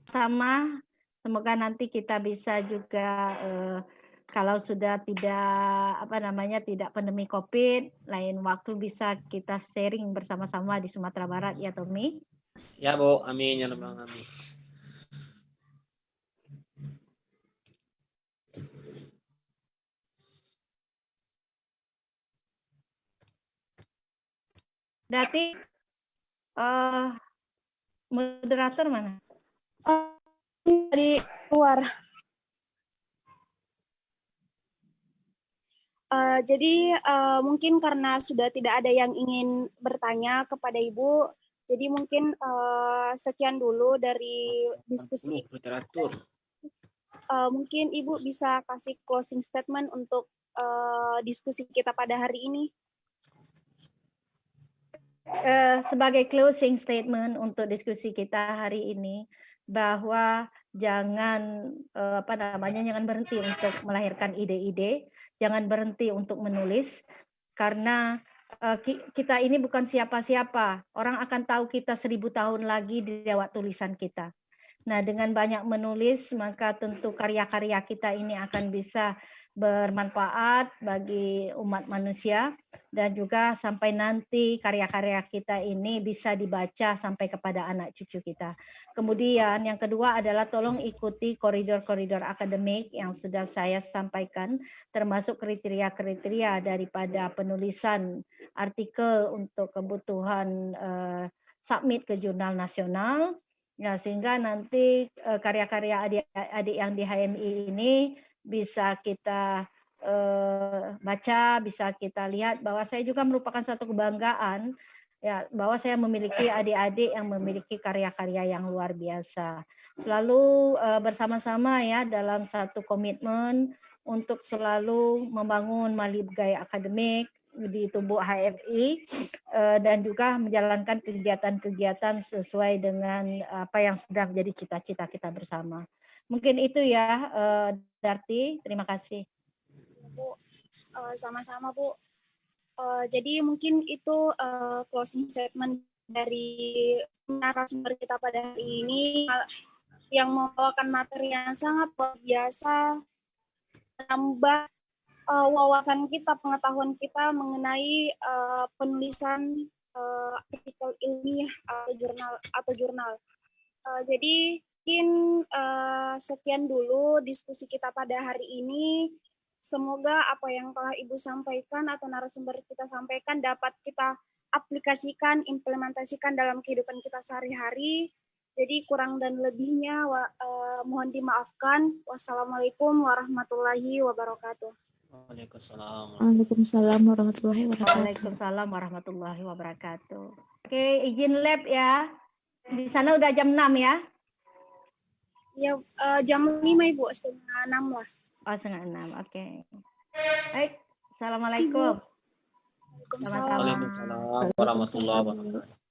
Sama, semoga nanti kita bisa juga kalau sudah tidak pandemi COVID, lain waktu bisa kita sharing bersama-sama di Sumatera Barat ya, Tommy. Ya, Bu. Amin ya rabbal alamin. Dati moderator mana? Dari luar. Jadi mungkin karena sudah tidak ada yang ingin bertanya kepada Ibu, jadi mungkin sekian dulu dari diskusi. Literatur. Mungkin Ibu bisa kasih closing statement untuk diskusi kita pada hari ini. Sebagai closing statement untuk diskusi kita hari ini, bahwa jangan jangan berhenti untuk melahirkan ide-ide, jangan berhenti untuk menulis, karena kita ini bukan siapa-siapa. Orang akan tahu kita 1000 tahun lagi lewat tulisan kita. Nah, dengan banyak menulis, maka tentu karya-karya kita ini akan bisa bermanfaat bagi umat manusia, dan juga sampai nanti karya-karya kita ini bisa dibaca sampai kepada anak cucu kita. Kemudian yang kedua adalah tolong ikuti koridor-koridor akademik yang sudah saya sampaikan, termasuk kriteria-kriteria daripada penulisan artikel untuk kebutuhan submit ke jurnal nasional. Ya, sehingga nanti karya-karya adik-adik yang di HMI ini bisa kita baca, bisa kita lihat bahwa saya juga merupakan satu kebanggaan ya, bahwa saya memiliki adik-adik yang memiliki karya-karya yang luar biasa. Selalu bersama-sama ya dalam satu komitmen untuk selalu membangun Malibgai akademik di tubuh HMI dan juga menjalankan kegiatan-kegiatan sesuai dengan apa yang sudah menjadi cita-cita kita bersama. Mungkin itu ya, Darti. Terima kasih. Bu, sama-sama Bu. Jadi mungkin itu closing statement dari narasumber kita pada hari ini yang membawakan materi yang sangat luar biasa, menambah wawasan kita, pengetahuan kita mengenai penulisan artikel ilmiah atau jurnal. Jadi mungkin sekian dulu diskusi kita pada hari ini. Semoga apa yang telah Ibu sampaikan atau narasumber kita sampaikan dapat kita aplikasikan, implementasikan dalam kehidupan kita sehari-hari. Jadi kurang dan lebihnya mohon dimaafkan. Wassalamualaikum warahmatullahi wabarakatuh. Waalaikumsalam warahmatullahi wabarakatuh. Waalaikumsalam warahmatullahi wabarakatuh. Oke, izin lab ya. Di sana udah jam 6 ya? Ya, jam 5 Ibu, setengah 6 lah. Oh, setengah 6, oke. Baik, Assalamualaikum. Waalaikumsalam. Waalaikumsalam warahmatullahi wabarakatuh.